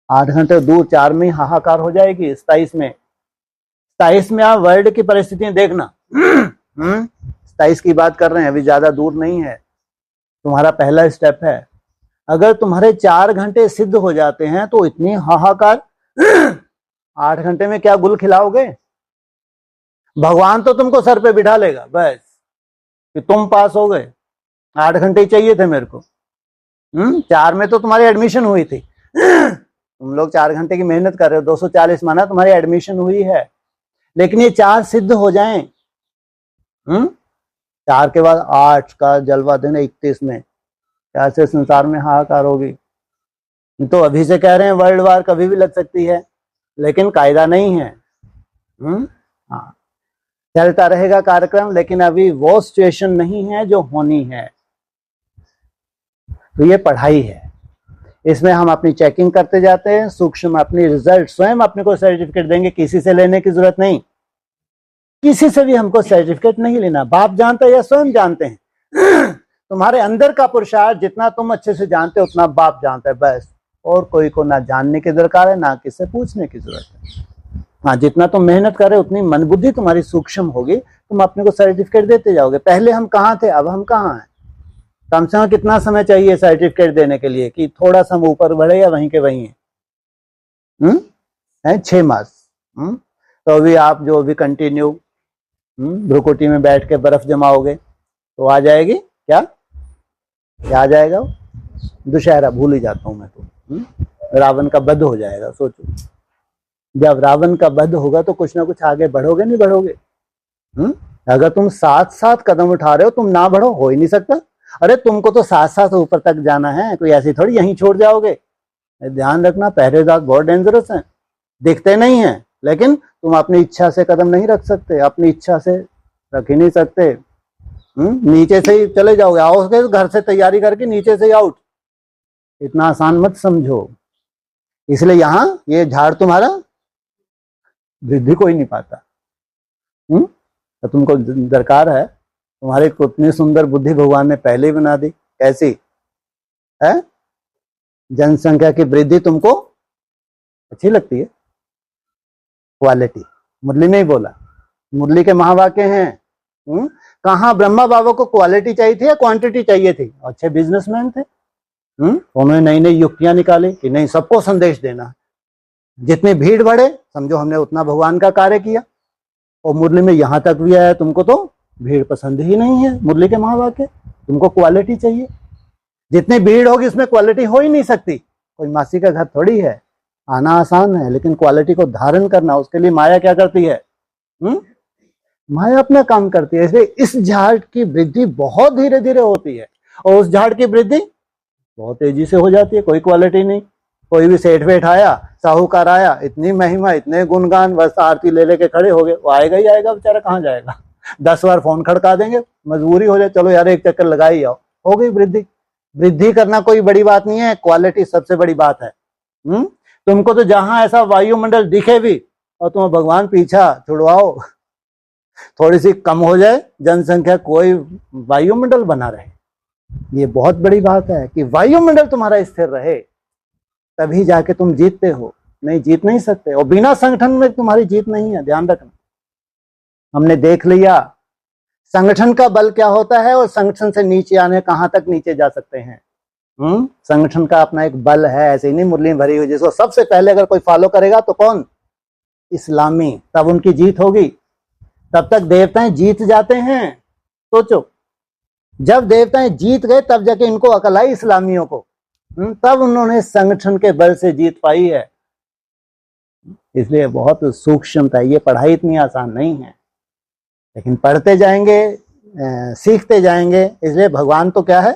8 घंटे दूर, 4 में हाहाकार हो जाएगी। 27 में आप वर्ल्ड की परिस्थितियां देखना। 27 की बात कर रहे हैं, अभी ज्यादा दूर नहीं है। तुम्हारा पहला स्टेप है। अगर तुम्हारे 4 घंटे सिद्ध हो जाते हैं तो इतनी हाहाकार, 8 घंटे में क्या गुल खिलाओगे? भगवान तो तुमको सर पे बिठा लेगा बस, कि तुम पास हो गए। 8 घंटे ही चाहिए थे मेरे को। 4 में तो तुम्हारी एडमिशन हुई थी। तुम लोग 4 घंटे की मेहनत कर रहे हो, 240 माना तुम्हारी एडमिशन हुई है। लेकिन ये 4 सिद्ध हो जाएं, 4 के बाद 8 का जलवा देना 31 में, कैसे संसार में हाहाकार होगी। तो अभी से कह रहे हैं वर्ल्ड वार कभी भी लग सकती है, लेकिन कायदा नहीं है। हाँ, चलता रहेगा कार्यक्रम, लेकिन अभी वो सिचुएशन नहीं है जो होनी है। तो ये पढ़ाई है, इसमें हम अपनी चेकिंग करते जाते हैं, सूक्ष्म अपनी रिजल्ट स्वयं अपने को सर्टिफिकेट देंगे, किसी से लेने की जरूरत नहीं। किसी से भी हमको सर्टिफिकेट नहीं लेना, बाप जानता है या स्वयं जानते हैं। तुम्हारे अंदर का पुरुषार्थ जितना तुम अच्छे से जानते हो उतना बाप जानता है, बस। और कोई को ना जानने की दरकार है, ना किससे पूछने की जरूरत है। हाँ, जितना तुम मेहनत कर रहे हो उतनी मन बुद्धि तुम्हारी सूक्ष्म होगी, तुम अपने को सर्टिफिकेट देते जाओगे। पहले हम कहाँ थे, अब हम कहाँ हैं। कम से कम कितना समय चाहिए सर्टिफिकेट देने के लिए कि थोड़ा सा हम ऊपर बढ़े, या वहीं के वहीं है 6 मास। तो अभी आप जो अभी कंटिन्यू भ्रुकुटी में बैठ के बर्फ जमाओगे तो आ जाएगी क्या आ जाएगा वो? दुशहरा भूल ही जाता हूं मैं तो। रावण का वध हो जाएगा। सोचो, जब रावण का वध होगा तो कुछ ना कुछ आगे बढ़ोगे, नहीं बढ़ोगे? अगर तुम साथ साथ कदम उठा रहे हो, तुम ना बढ़ो, हो ही नहीं सकता। अरे तुमको तो साथ साथ ऊपर तक जाना है, कोई ऐसी थोड़ी यहीं छोड़ जाओगे। ध्यान रखना, पहरेदार बहुत डेंजरस हैं, दिखते नहीं हैं, लेकिन तुम अपनी इच्छा से कदम नहीं रख सकते, अपनी इच्छा से रख ही नहीं सकते। नीचे से ही चले जाओगे, आओगे घर से तैयारी करके नीचे से ही आउट। इतना आसान मत समझो। इसलिए यहां ये झाड़ तुम्हारा वृद्धि को ही नहीं पाता। तो तुमको दरकार है, तुम्हारी कितनी सुंदर बुद्धि भगवान ने पहले ही बना दी। कैसी है? जनसंख्या की वृद्धि तुमको अच्छी लगती है? क्वालिटी मुरली ने ही बोला, मुरली के महावाक्य हैं। कहाँ ब्रह्मा बाबा को क्वालिटी चाहिए थी या क्वांटिटी चाहिए थी? अच्छे बिजनेसमैन थे। उन्होंने नई नई युक्तियां निकाली कि नहीं, सबको संदेश देना। जितनी भीड़ बढ़े, समझो हमने उतना भगवान का कार्य किया। और मुरली में यहां तक भी आया, तुमको तो भीड़ पसंद ही नहीं है। मुरली के महावाक्य, तुमको क्वालिटी चाहिए। जितनी भीड़ होगी उसमें क्वालिटी हो ही नहीं सकती। कोई मासी का घर थोड़ी है, आना आसान है, लेकिन क्वालिटी को धारण करना, उसके लिए माया क्या करती है? माया अपना काम करती है। इसलिए इस झाड़ की वृद्धि बहुत धीरे धीरे होती है, और उस झाड़ की वृद्धि बहुत तेजी से हो जाती है। कोई क्वालिटी नहीं। कोई भी सेठ वेठ आया, साहूकार आया, इतनी महिमा, इतने गुणगान, बस आरती ले लेके खड़े हो गए, वो आएगा ही आएगा, बेचारा कहाँ जाएगा? 10 बार फोन खड़का देंगे, मजबूरी हो जाए, चलो यार एक चक्कर लगा ही आओ, हो गई वृद्धि। वृद्धि करना कोई बड़ी बात नहीं है, क्वालिटी सबसे बड़ी बात है। तुमको तो जहां ऐसा वायुमंडल दिखे भी, और तुम भगवान पीछा छुड़वाओ, थोड़ी सी कम हो जाए जनसंख्या, कोई वायुमंडल बना रहे। ये बहुत बड़ी बात है कि वायुमंडल तुम्हारा स्थिर रहे, तभी जाके तुम जीतते हो। नहीं, जीत नहीं सकते। और बिना संगठन में तुम्हारी जीत नहीं है, ध्यान रखना। हमने देख लिया संगठन का बल क्या होता है, और संगठन से नीचे आने कहां तक नीचे जा सकते हैं। संगठन का अपना एक बल है। ऐसे ही नहीं मुरली भरी हुई, जिसको सबसे पहले अगर कोई फॉलो करेगा तो कौन? इस्लामी। तब उनकी जीत होगी। तब तक देवताएं जीत जाते हैं। सोचो, जब देवताएं जीत गए तब जाके इनको अकल आई इस्लामियों को, तब उन्होंने संगठन के बल से जीत पाई है। इसलिए बहुत सूक्ष्मता है। ये पढ़ाई इतनी आसान नहीं है, लेकिन पढ़ते जाएंगे, सीखते जाएंगे। इसलिए भगवान तो क्या है?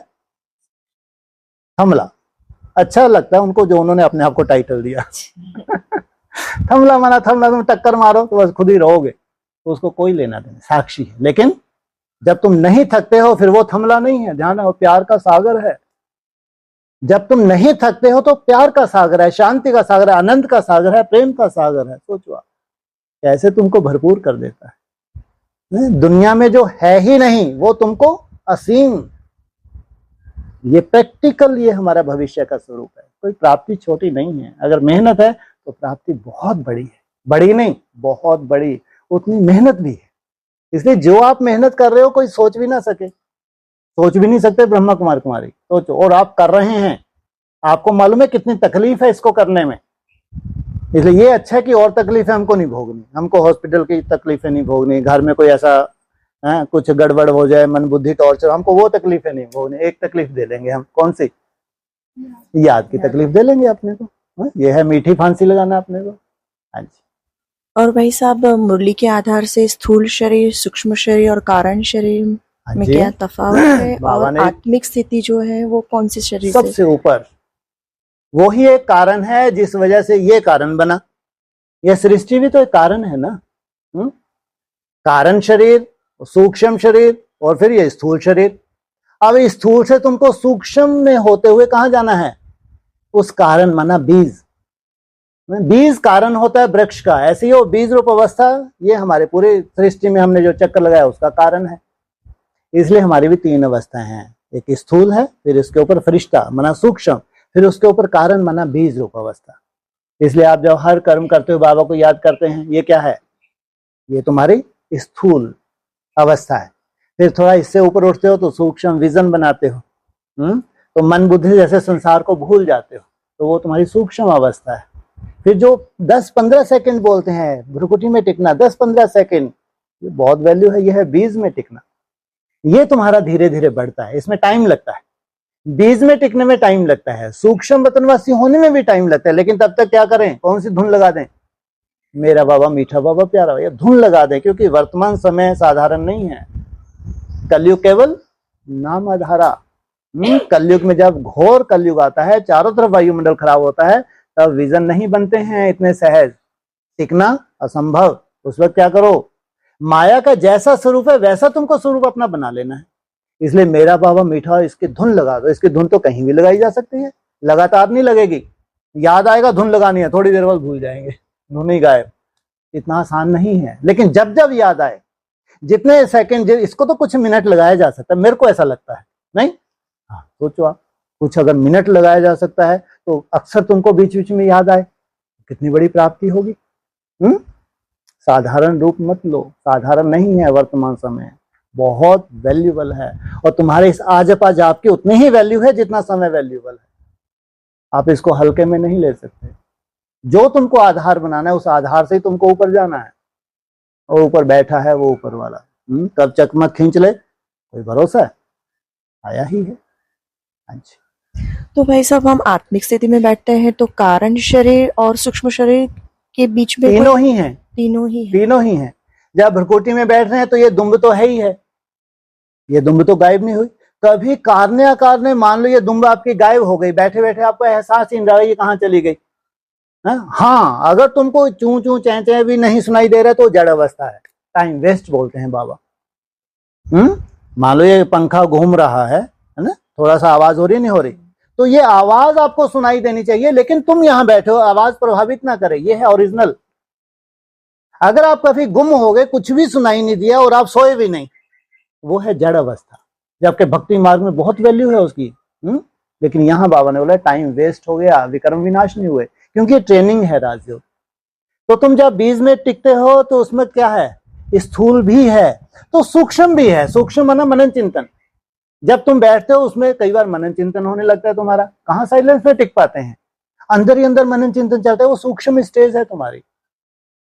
थमला। अच्छा लगता है उनको जो उन्होंने अपने आप को टाइटल दिया। थमला माना थमला, तुम टक्कर मारो तो बस खुद ही रहोगे, तो उसको कोई लेना देना, साक्षी है। लेकिन जब तुम नहीं थकते हो, फिर वो थमला नहीं है। ध्यान है, वो प्यार का सागर है। जब तुम नहीं थकते हो तो प्यार का सागर है, शांति का सागर है, आनंद का सागर है, प्रेम का सागर है। सोचो कैसे तुमको भरपूर कर देता है। दुनिया में जो है ही नहीं वो तुमको असीम। ये प्रैक्टिकल, ये हमारा भविष्य का स्वरूप है। कोई प्राप्ति छोटी नहीं है। अगर मेहनत है तो प्राप्ति बहुत बड़ी है। बड़ी नहीं, बहुत बड़ी। उतनी मेहनत भी है। इसलिए जो आप मेहनत कर रहे हो कोई सोच भी ना सके, सोच भी नहीं सकते ब्रह्मा कुमार कुमारी। सोचो, और आप कर रहे हैं, आपको मालूम है कितनी तकलीफ है इसको करने में। इसलिए ये अच्छा है कि और तकलीफें हमको नहीं भोगनी, हमको हॉस्पिटल की तकलीफें नहीं भोगनी, घर में कोई ऐसा कुछ गड़बड़ हो जाए, मन बुद्धि टॉर्चर, हमको वो तकलीफें नहीं भोगनी। एक तकलीफ दे लेंगे हम, कौन सी? याद की तकलीफ दे लेंगे अपने को। ये है मीठी फांसी लगाना अपने को। हाँ जी। और भाई साहब, मुरली के आधार से स्थूल शरीर, सूक्ष्म शरीर और कारण शरीर में क्या तफावत है, और आत्मिक स्थिति जो है वो कौन सी शरीर सबसे ऊपर? वो ही एक कारण है जिस वजह से ये कारण बना। यह सृष्टि भी तो एक कारण है ना। कारण शरीर, सूक्ष्म शरीर, और फिर ये स्थूल शरीर। अब इस स्थूल से तुमको सूक्ष्म में होते हुए कहां जाना है? उस कारण माना बीज। बीज कारण होता है वृक्ष का। ऐसी हो बीज रूप अवस्था, ये हमारे पूरे सृष्टि में हमने जो चक्कर लगाया उसका कारण है। इसलिए हमारी भी 3 अवस्थाएं हैं। एक स्थूल है, फिर इसके ऊपर फरिश्ता माना सूक्ष्म, फिर उसके ऊपर कारण बना बीज रूप अवस्था। इसलिए आप जब हर कर्म करते हो बाबा को याद करते हैं, ये क्या है, ये तुम्हारी स्थूल अवस्था है। फिर थोड़ा इससे ऊपर उठते हो तो सूक्ष्म विजन बनाते हो, तो मन बुद्धि जैसे संसार को भूल जाते हो, तो वो तुम्हारी सूक्ष्म अवस्था है। फिर जो 10-15 सेकंड बोलते हैं भ्रुकुटी में टिकना, 10-15 सेकंड, ये बहुत वैल्यू है, ये है बीज में टिकना। ये तुम्हारा धीरे धीरे बढ़ता है, इसमें टाइम लगता है, बीज में टिकने में टाइम लगता है, सूक्ष्म वतनवासी होने में भी टाइम लगता है। लेकिन तब तक क्या करें, कौन सी धुन लगा दें, मेरा बाबा मीठा बाबा प्यारा बाबा, धुन लगा दें, क्योंकि वर्तमान समय साधारण नहीं है। कलयुग केवल नाम आधारा। कलयुग में जब घोर कलयुग आता है, चारों तरफ वायुमंडल खराब होता है, तब विजन नहीं बनते हैं इतने सहज, टिकना असंभव। उस वक्त क्या करो, माया का जैसा स्वरूप है वैसा तुमको स्वरूप अपना बना लेना है। इसलिए मेरा बाबा मीठा, इसकी धुन लगा दो। इसकी धुन तो कहीं भी लगाई जा सकती है, लगातार नहीं लगेगी, याद आएगा धुन लगानी है, थोड़ी देर बाद भूल जाएंगे, धुन ही गायब। इतना आसान नहीं है, लेकिन जब जब याद आए, जितने सेकंड, इसको तो कुछ मिनट लगाया जा सकता है, मेरे को ऐसा लगता है, नहीं? हाँ, सोचो आप, कुछ अगर मिनट लगाया जा सकता है तो अक्सर तुमको बीच बीच में याद आए, कितनी बड़ी प्राप्ति होगी। साधारण रूप मत लो, साधारण नहीं है वर्तमान समय, बहुत वैल्यूबल है। और तुम्हारे इस आजपा जाप की उतनी ही वैल्यू है जितना समय वैल्यूबल है। आप इसको हल्के में नहीं ले सकते। जो तुमको आधार बनाना है, उस आधार से ही तुमको ऊपर जाना है। और ऊपर बैठा है वो ऊपर वाला, कब चकमक खींच ले कोई भरोसा है, आया ही है। अच्छा, तो भाई साहब, हम आत्मिक स्थिति में बैठते हैं तो कारण शरीर और सूक्ष्म शरीर के बीच में तीनों ही हैं, तीनों ही है। तीनों ही हैं। जब भ्रुकुटी में बैठ रहे हैं तो ये दुम्ब तो है ही है, ये दुम्ब तो गायब नहीं हुई। कभी कारने अकारने मान लो ये दुम्ब आपकी गायब हो गई, बैठे बैठे आपको एहसास ही नहीं रहा ये कहाँ चली गई। हाँ, अगर तुमको चू चू चै चै भी नहीं सुनाई दे रहा तो जड़ अवस्था है, टाइम वेस्ट बोलते हैं बाबा। मान लो ये पंखा घूम रहा है ना, थोड़ा सा आवाज हो रही नहीं हो रही, तो ये आवाज आपको सुनाई देनी चाहिए, लेकिन तुम यहां बैठे हो, आवाज प्रभावित ना करे, ये है ओरिजिनल। अगर आप कभी गुम हो गए, कुछ भी सुनाई नहीं दिया और आप सोए भी नहीं, वो है जड़ अवस्था। जबकि भक्ति मार्ग में बहुत वैल्यू है उसकी। लेकिन यहां बाबा ने बोला टाइम वेस्ट हो गया, विक्रम विनाश नहीं हुए, क्योंकि ट्रेनिंग है राजयोग। तो तुम जब बीज में टिकते हो तो उसमें क्या है, स्थूल भी है तो सूक्ष्म भी है। सूक्ष्म माना मनन चिंतन। जब तुम बैठते हो उसमें कई बार मनन चिंतन होने लगता है तुम्हारा, कहां साइलेंस में टिक पाते हैं, अंदर ही अंदर मनन चिंतन चलता है। वो सूक्ष्म स्टेज है तुम्हारी,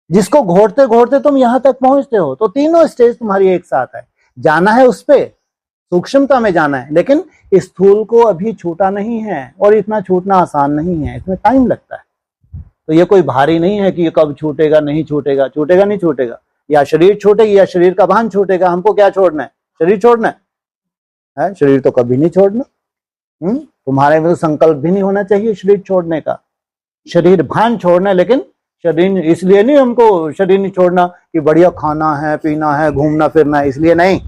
जिसको घोटते घोटते तुम यहां तक पहुंचते हो। तो तीनों स्टेज तुम्हारी एक साथ है, जाना है उस पे, सूक्ष्मता में जाना है, लेकिन स्थूल को अभी छूटा नहीं है, और इतना छूटना आसान नहीं है, इसमें टाइम लगता है। तो ये कोई भारी नहीं है कि ये कब छूटेगा, नहीं छूटेगा, छूटेगा नहीं छूटेगा, या शरीर छूटेगी या शरीर का भान छूटेगा। हमको क्या छोड़ना है, शरीर छोड़ना है? शरीर तो कभी नहीं छोड़ना। तुम्हारे में तो संकल्प भी नहीं होना चाहिए शरीर छोड़ने का। शरीर भान छोड़ना है, लेकिन शरीर इसलिए नहीं, हमको शरीर नहीं छोड़ना कि बढ़िया खाना है, पीना है, घूमना फिरना है, इसलिए नहीं।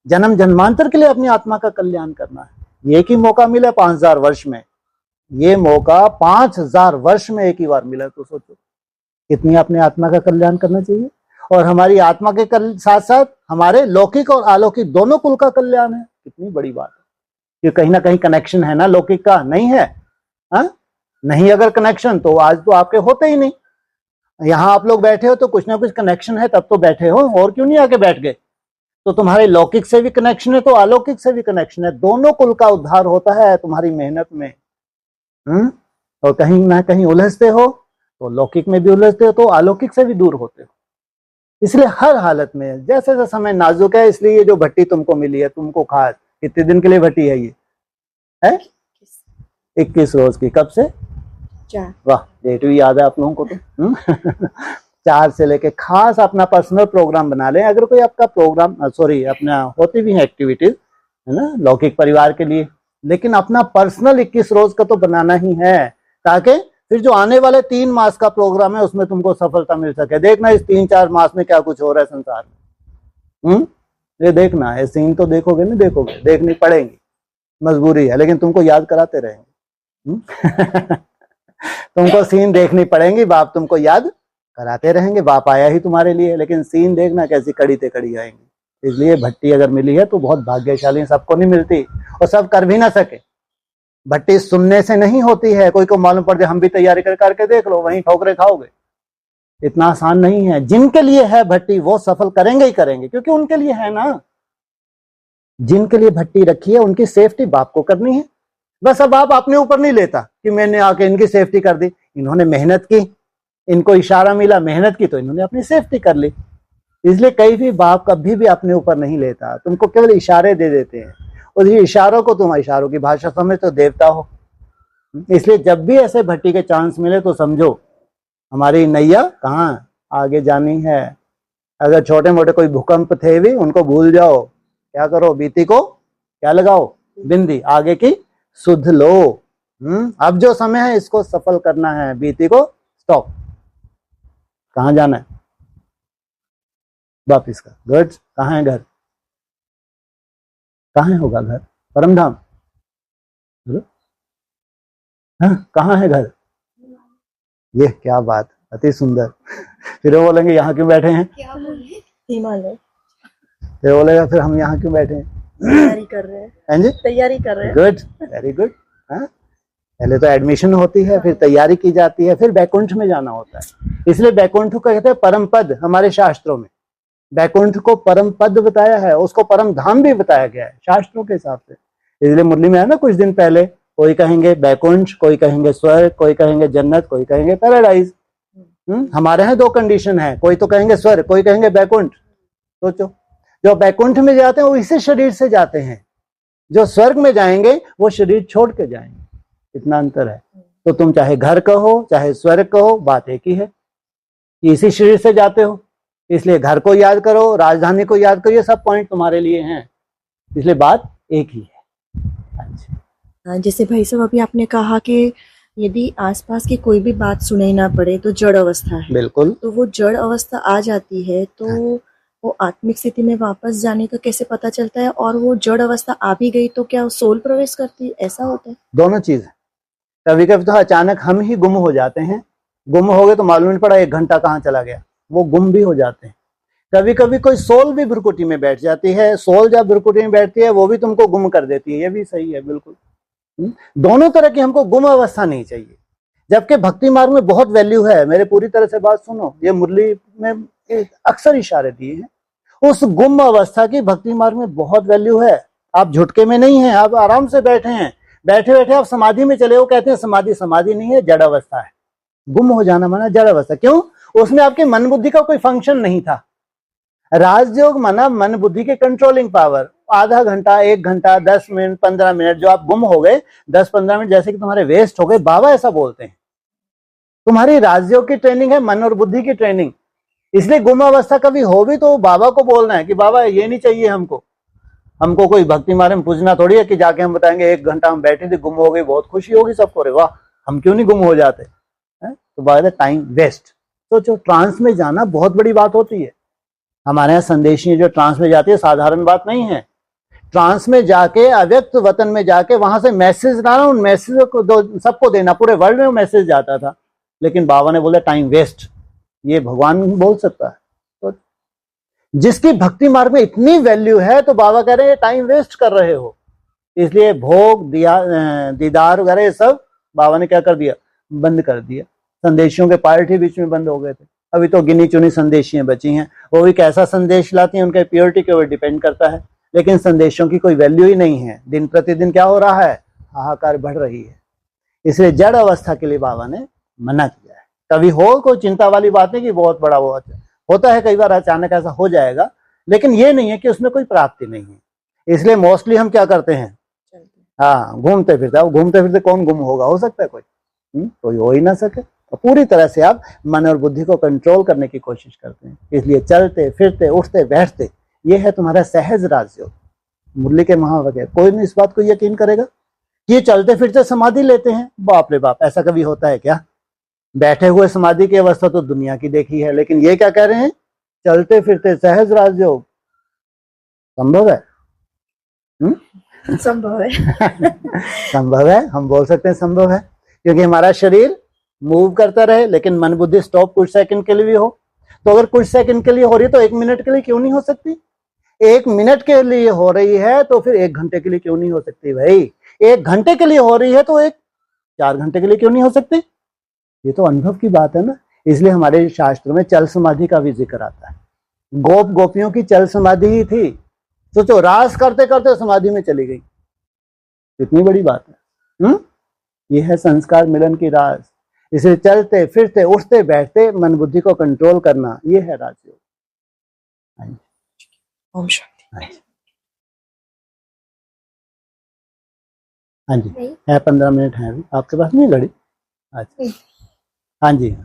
जन्म जन्मांतर के लिए अपनी आत्मा का कल्याण करना है। एक ही मौका मिला 5000 वर्ष में, ये मौका 5000 वर्ष में एक ही बार मिला, तो सोचो कितनी अपने आत्मा का कल्याण करना चाहिए। और हमारी आत्मा के साथ साथ हमारे लौकिक और अलौकिक दोनों कुल का कल्याण है, कितनी बड़ी बात है। ये कहीं ना कहीं कनेक्शन है ना लौकिक का, नहीं है? नहीं अगर कनेक्शन तो आज तो आपके होते ही नहीं। यहां आप लोग बैठे हो तो कुछ ना कुछ कनेक्शन है, तब तो बैठे हो, और क्यों नहीं आके बैठ गए? तो तुम्हारे लौकिक से भी कनेक्शन है तो अलौकिक से भी कनेक्शन है, दोनों कुल का उद्धार होता है तुम्हारी मेहनत में। और कहीं ना कहीं उलझते हो तो लौकिक में भी उलझते हो, तो अलौकिक से भी दूर होते हो। इसलिए हर हालत में, जैसे जैसे समय नाजुक है, इसलिए ये जो भट्टी तुमको मिली है, तुमको खास कितने दिन के लिए भट्टी है ये है? 21 रोज की। कब से? 4। वाह, डेट भी याद है आप लोगों को तो। 4 से लेके खास अपना पर्सनल प्रोग्राम बना लें। अगर कोई आपका प्रोग्राम अपना होती भी है एक्टिविटीज, है ना, लौकिक परिवार के लिए, लेकिन अपना पर्सनल 21 रोज का तो बनाना ही है, ताकि फिर जो आने वाले 3 मास का प्रोग्राम है उसमें तुमको सफलता मिल सके। देखना इस 3-4 मास में क्या कुछ हो रहा है संसार में। ये देखना है, सीन तो देखोगे नहीं, देखोगे, देखनी पड़ेगी, मजबूरी है, लेकिन तुमको याद कराते रहेंगे। तुमको सीन देखनी पड़ेंगी, बाप तुमको याद कराते रहेंगे। बाप आया ही तुम्हारे लिए, लेकिन सीन देखना कैसी कड़ी ते कड़ी आएंगी। इसलिए भट्टी अगर मिली है तो बहुत भाग्यशाली, सबको नहीं मिलती और सब कर भी ना सके। भट्टी सुनने से नहीं होती है, कोई को मालूम पड़ जाए हम भी तैयारी करके देख लो, वहीं ठोकरे खाओगे। इतना आसान नहीं है। जिनके लिए है भट्टी वो सफल करेंगे ही करेंगे, क्योंकि उनके लिए है ना। जिनके लिए भट्टी रखी है उनकी सेफ्टी बाप को करनी है। बस अब आप अपने ऊपर नहीं लेता कि मैंने आके इनकी सेफ्टी कर दी। इन्होंने मेहनत की, इनको इशारा मिला, मेहनत की, तो इन्होंने अपनी सेफ्टी कर ली। इसलिए कहीं भी बाप कभी भी अपने ऊपर नहीं लेता, तुमको केवल इशारे दे देते हैं। और ये इशारों को तुम इशारों की भाषा समझ तो देवता हो। इसलिए जब भी ऐसे भट्टी के चांस मिले तो समझो हमारी नैया कहाँ आगे जानी है। अगर छोटे मोटे कोई भूकंप थे भी उनको भूल जाओ, क्या करो, बीती को क्या लगाओ, बिंदी, आगे की सुध लो। अब जो समय है इसको सफल करना है, बीती को स्टॉप। कहाँ जाना है, वापिस का घर। कहाँ है घर, कहाँ होगा घर, परमधाम। कहाँ है घर, ये क्या बात, अति सुंदर। फिर वो बोलेंगे यहाँ क्यों बैठे हैं, हिमालय। फिर बोलेगा फिर हम यहाँ क्यों बैठे हैं, तैयारी कर रहे हैं, तैयारी कर रहे हैं। Good, very good. पहले तो एडमिशन होती है, फिर तैयारी की जाती है, फिर बैकुंठ में जाना होता है। इसलिए बैकुंठ को कहते हैं परम पद। हमारे शास्त्रों में बैकुंठ को परम पद बताया है, उसको परम धाम भी बताया गया है शास्त्रों के हिसाब से। इसलिए मुरली में है ना कुछ दिन पहले, कोई कहेंगे बैकुंठ, कोई कहेंगे स्वर्ग, कोई कहेंगे जन्नत, कोई कहेंगे पैराडाइज। हमारे यहाँ दो कंडीशन है, कोई तो कहेंगे स्वर्ग, कोई कहेंगे बैकुंठ। सोचो, जो बैकुंठ में जाते हैं वो इसी शरीर से जाते हैं, जो स्वर्ग में जाएंगे वो शरीर छोड़ के जाएंगे। इतना अंतर है। तो तुम चाहे घर कहो चाहे स्वर्ग कहो, बात एक ही है, इसी शरीर से जाते हो। इसलिए घर को याद करो, राजधानी को याद करो, ये सब पॉइंट तुम्हारे लिए हैं, इसलिए बात एक ही है। अच्छा, जैसे भाई साहब अभी आपने कहा कि यदि आसपास की कोई भी बात सुनाई ना पड़े तो जड़ अवस्था है। बिल्कुल। तो वो जड़ अवस्था आ जाती है तो वो आत्मिक स्थिति में वापस जाने का कैसे पता चलता है, और वो जड़ अवस्था आ भी गई तो क्या सोल प्रवेश करती है, ऐसा होता है? दोनों चीज। कभी कभी तो अचानक हम ही गुम हो जाते हैं, गुम हो गए तो मालूम नहीं पड़ा 1 घंटा कहाँ चला गया, वो गुम भी हो जाते हैं। कभी कभी कोई सोल भी भ्रुकुटी में बैठ जाती है, सोल जब भ्रुकुटी में बैठती है वो भी तुमको गुम कर देती है, ये भी सही है बिल्कुल। दोनों तरह की हमको गुम अवस्था नहीं चाहिए, जबकि भक्ति मार्ग में बहुत वैल्यू है। मेरे पूरी तरह से बात सुनो, ये मुरली में अक्सर इशारे दिए हैं, उस गुम अवस्था की भक्ति मार्ग में बहुत वैल्यू है। आप झुटके में नहीं है, आप आराम से बैठे हैं, बैठे बैठे आप समाधि में चले हो, कहते हैं समाधि समाधि नहीं है, जड़ अवस्था है। गुम हो जाना माना जड़ अवस्था। क्यों? उसमें आपके मन बुद्धि का कोई फंक्शन नहीं था। राजयोग माना मन बुद्धि के कंट्रोलिंग पावर। आधा घंटा, 1 घंटा, 10 मिनट, 15 मिनट जो आप गुम हो गए, 10-15 मिनट जैसे कि तुम्हारे वेस्ट हो गए, बाबा ऐसा बोलते हैं। तुम्हारी राजयोग की ट्रेनिंग है, मन और बुद्धि की ट्रेनिंग। इसलिए गुम अवस्था कभी हो भी तो बाबा को बोलना है कि बाबा ये नहीं चाहिए हमको। हमको कोई भक्ति मार्ग में पूछना थोड़ी है कि जाके हम बताएंगे 1 घंटा हम बैठे थे, गुम हो गई, बहुत खुशी होगी सबको, अरे वाह हम क्यों नहीं गुम हो जाते। तो बाय द टाइम वेस्ट। तो जो ट्रांस में जाना बहुत बड़ी बात होती है। हमारे यहाँ संदेशी जो ट्रांस में जाती है साधारण बात नहीं है। ट्रांस में जाके अव्यक्त वतन में जाके वहां से मैसेज लाना, उन मैसेज को सबको देना, पूरे वर्ल्ड में मैसेज जाता था। लेकिन बाबा ने बोला टाइम वेस्ट, ये भगवान नहीं बोल सकता है। तो जिसकी भक्ति मार्ग में इतनी वैल्यू है तो बाबा कह रहे हैं टाइम वेस्ट कर रहे हो। इसलिए भोग दीदार वगैरह सब बाबा ने क्या कर दिया, बंद कर दिया। संदेशियों के पार्टी बीच में बंद हो गए थे, अभी तो गिनी चुनी संदेशियां बची हैं। वो भी कैसा संदेश लाती हैं उनके प्योरिटी के ऊपर डिपेंड करता है, लेकिन संदेशों की कोई वैल्यू ही नहीं है। दिन प्रतिदिन क्या हो रहा है, हाहाकार बढ़ रही है। इसलिए जड़ अवस्था के लिए बाबा ने मना किया है। कभी हो कोई चिंता वाली बात नहीं कि बहुत बड़ा वो होता है, कई बार अचानक ऐसा हो जाएगा, लेकिन ये नहीं है कि उसमें कोई प्राप्ति नहीं है। इसलिए मोस्टली हम क्या करते हैं, हाँ घूमते फिरते। अब घूमते फिरते कौन गुम होगा, हो सकता है कोई हो ही ना सके। तो पूरी तरह से आप मन और बुद्धि को कंट्रोल करने की कोशिश करते हैं। इसलिए चलते फिरते उठते बैठते, ये है तुम्हारा सहज राजयोग। मुरली के महावाक्य, कोई नहीं इस बात को यकीन करेगा कि ये चलते फिरते समाधि लेते हैं। बाप रे बाप, ऐसा कभी होता है क्या? बैठे हुए समाधि की अवस्था तो दुनिया की देखी है, लेकिन ये क्या कह रहे हैं, चलते फिरते सहज राजयोग संभव है? संभव है। संभव है, हम बोल सकते हैं संभव है, क्योंकि हमारा शरीर मूव करता रहे लेकिन मन बुद्धि स्टॉप कुछ सेकंड के लिए भी हो। तो अगर कुछ सेकंड के लिए हो रही है तो 1 मिनट के लिए क्यों नहीं हो सकती? 1 मिनट के लिए हो रही है तो फिर 1 घंटे के लिए क्यों नहीं हो सकती भाई? 1 घंटे के लिए हो रही है तो 4 घंटे के लिए क्यों नहीं हो सकती? ये तो अनुभव की बात है ना। इसलिए हमारे शास्त्रों में चल समाधि का भी जिक्र आता है। गोप गोपियों की चल समाधि ही थी। सोचो, रास करते करते समाधि में चली गई, कितनी बड़ी बात है। ये है संस्कार मिलन की रास। इसे चलते फिरते उठते बैठते मन बुद्धि को कंट्रोल करना, ये है राजयोग। ओम शांति। हाँ जी, है 15 मिनट है अभी आपके पास नहीं घड़ी? अच्छा, हाँ जी।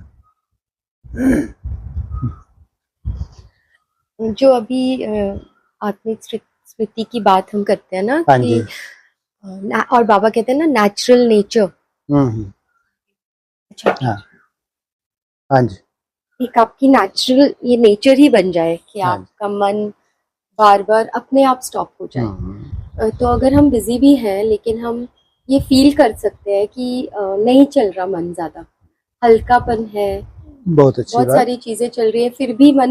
जो अभी आत्मिक स्मृति की बात हम करते हैं ना हाँ कि जी। और बाबा कहते हैं ना नेचुरल नेचर। अच्छा, हाँ हाँ जी। एक आपकी नेचुरल ये नेचर ही बन जाए कि हाँ आपका मन बार बार अपने आप स्टॉप हो जाए। तो अगर हम बिजी भी हैं लेकिन हम ये फील कर सकते हैं कि नहीं चल रहा मन, ज्यादा हल्कापन है, बहुत अच्छी बहुत बात। सारी चीजें चल रही है, फिर भी मन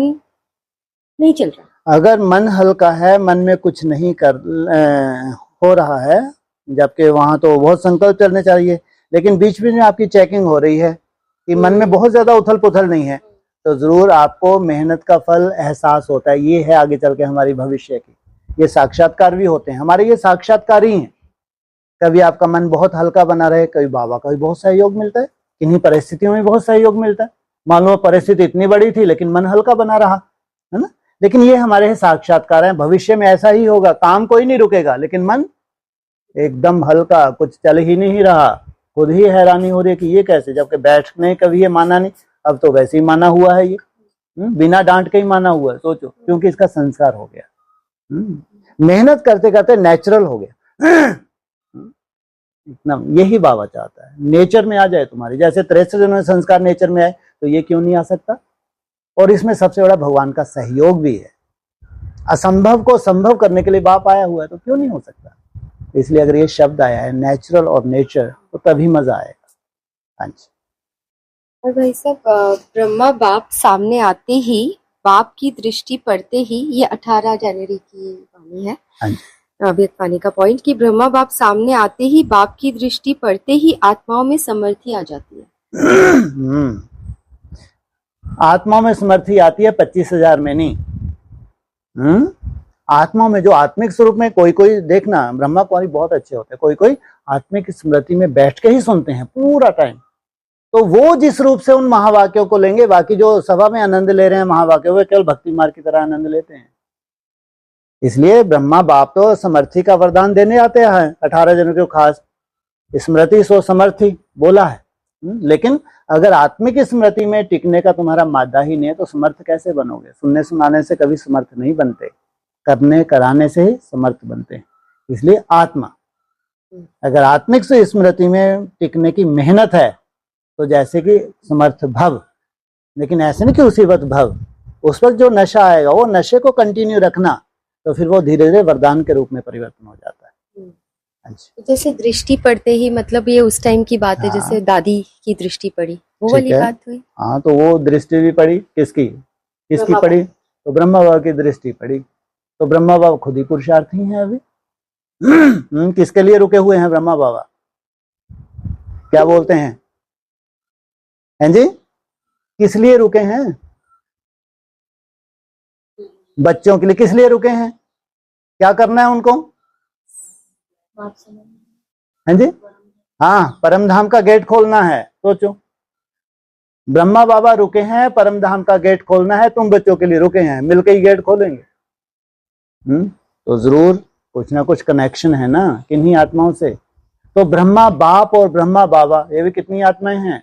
नहीं चल रहा। अगर मन हल्का है, मन में कुछ नहीं हो रहा है, जबकि वहां तो बहुत संकल्प चलने चाहिए, लेकिन बीच बीच में आपकी चेकिंग हो रही है कि मन में बहुत ज्यादा उथल पुथल नहीं है, तो जरूर आपको मेहनत का फल एहसास होता है। ये है आगे चल के हमारी भविष्य की, ये साक्षात्कार भी होते हैं हमारे, ये साक्षात्कार ही हैं। कभी आपका मन बहुत हल्का बना रहे, कभी बाबा का भी बहुत सहयोग मिलता है, किन्हीं परिस्थितियों में बहुत सहयोग मिलता है। मान लो परिस्थिति इतनी बड़ी थी लेकिन मन हल्का बना रहा, है ना। लेकिन ये हमारे साक्षात्कार हैं। भविष्य में ऐसा ही होगा, काम कोई नहीं रुकेगा लेकिन मन एकदम हल्का, कुछ चल ही नहीं रहा। खुद ही हैरानी हो रही है कि ये कैसे, जबकि बैठने कभी ये माना नहीं, अब तो वैसे ही माना हुआ है ये, बिना डांट के ही माना हुआ है। सोचो, क्योंकि इसका संस्कार हो गया, मेहनत करते करते नेचुरल हो गया। इतना यही बाबा चाहता है, नेचर में आ जाए तुम्हारी। जैसे 63 दिनों में संस्कार नेचर में आए, तो ये क्यों नहीं आ सकता? और इसमें सबसे बड़ा भगवान का सहयोग भी है। असंभव को संभव करने के लिए बाप आया हुआ है, तो क्यों नहीं हो सकता? इसलिए अगर ये शब्द आया है नेचुरल और नेचर, तो तभी मजा आएगा। हाँ जी। और भाई साहब, ब्रह्मा बाप सामने आते ही, बाप की दृष्टि पड़ते ही, ये 18 जनवरी की वाणी है, हाँ जी। अव्यक्त वाणी का पॉइंट, कि ब्रह्मा बाप सामने आते ही बाप की दृष्टि पड़ते ही आत्माओं में समर्थी आ जाती है। आत्मा में समर्थी आती है 25,000 में नहीं। आत्मा में जो आत्मिक स्वरूप में कोई कोई देखना, ब्रह्मा कुमारी बहुत अच्छे होते हैं, कोई कोई आत्मिक स्मृति में बैठ के ही सुनते हैं पूरा टाइम, तो वो जिस रूप से उन महावाक्यों को लेंगे, बाकी जो सभा में आनंद ले रहे हैं महावाक्यों, वे केवल भक्ति मार्ग की तरह आनंद लेते हैं। इसलिए ब्रह्मा बाप तो समर्थी का वरदान देने आते हैं 18 जनों को, खास स्मृति सो समर्थी बोला है। लेकिन अगर आत्मिक स्मृति में टिकने का तुम्हारा मादा ही नहीं है, तो समर्थ कैसे बनोगे? सुनने सुनाने से कभी समर्थ नहीं बनते, करने कराने से ही समर्थ बनते हैं। इसलिए आत्मा, अगर आत्मिक से स्मृति में टिकने की मेहनत है, तो जैसे कि समर्थ भव, लेकिन ऐसे नहीं कि उसी वक्त भव, उस वक्त जो नशा आएगा वो नशे को कंटिन्यू रखना, तो फिर वो धीरे धीरे वरदान के रूप में परिवर्तन हो जाता है। जैसे दृष्टि पड़ते ही, मतलब ये उस टाइम की बात है, जैसे दादी की दृष्टि पड़ी, वो वाली बात हुई। हाँ, तो वो दृष्टि भी पड़ी किसकी पड़ी? तो ब्रह्मा बाबा की दृष्टि पड़ी। तो ब्रह्मा बाबा खुद ही पुरुषार्थी हैं अभी। किसके लिए रुके हुए हैं ब्रह्मा बाबा? क्या बोलते हैं? हैं जी, किस लिए रुके हैं? बच्चों के लिए। किस लिए रुके हैं? क्या करना है उनको? हैं जी, हाँ, परम धाम का गेट खोलना है। सोचो, ब्रह्मा बाबा रुके हैं, परम धाम का गेट खोलना है, तुम बच्चों के लिए रुके हैं, मिलकर ही गेट खोलेंगे। तो जरूर कुछ ना कुछ कनेक्शन है ना किन्हीं आत्माओं से। तो ब्रह्मा बाप और ब्रह्मा बाबा, ये भी कितनी आत्माएं हैं?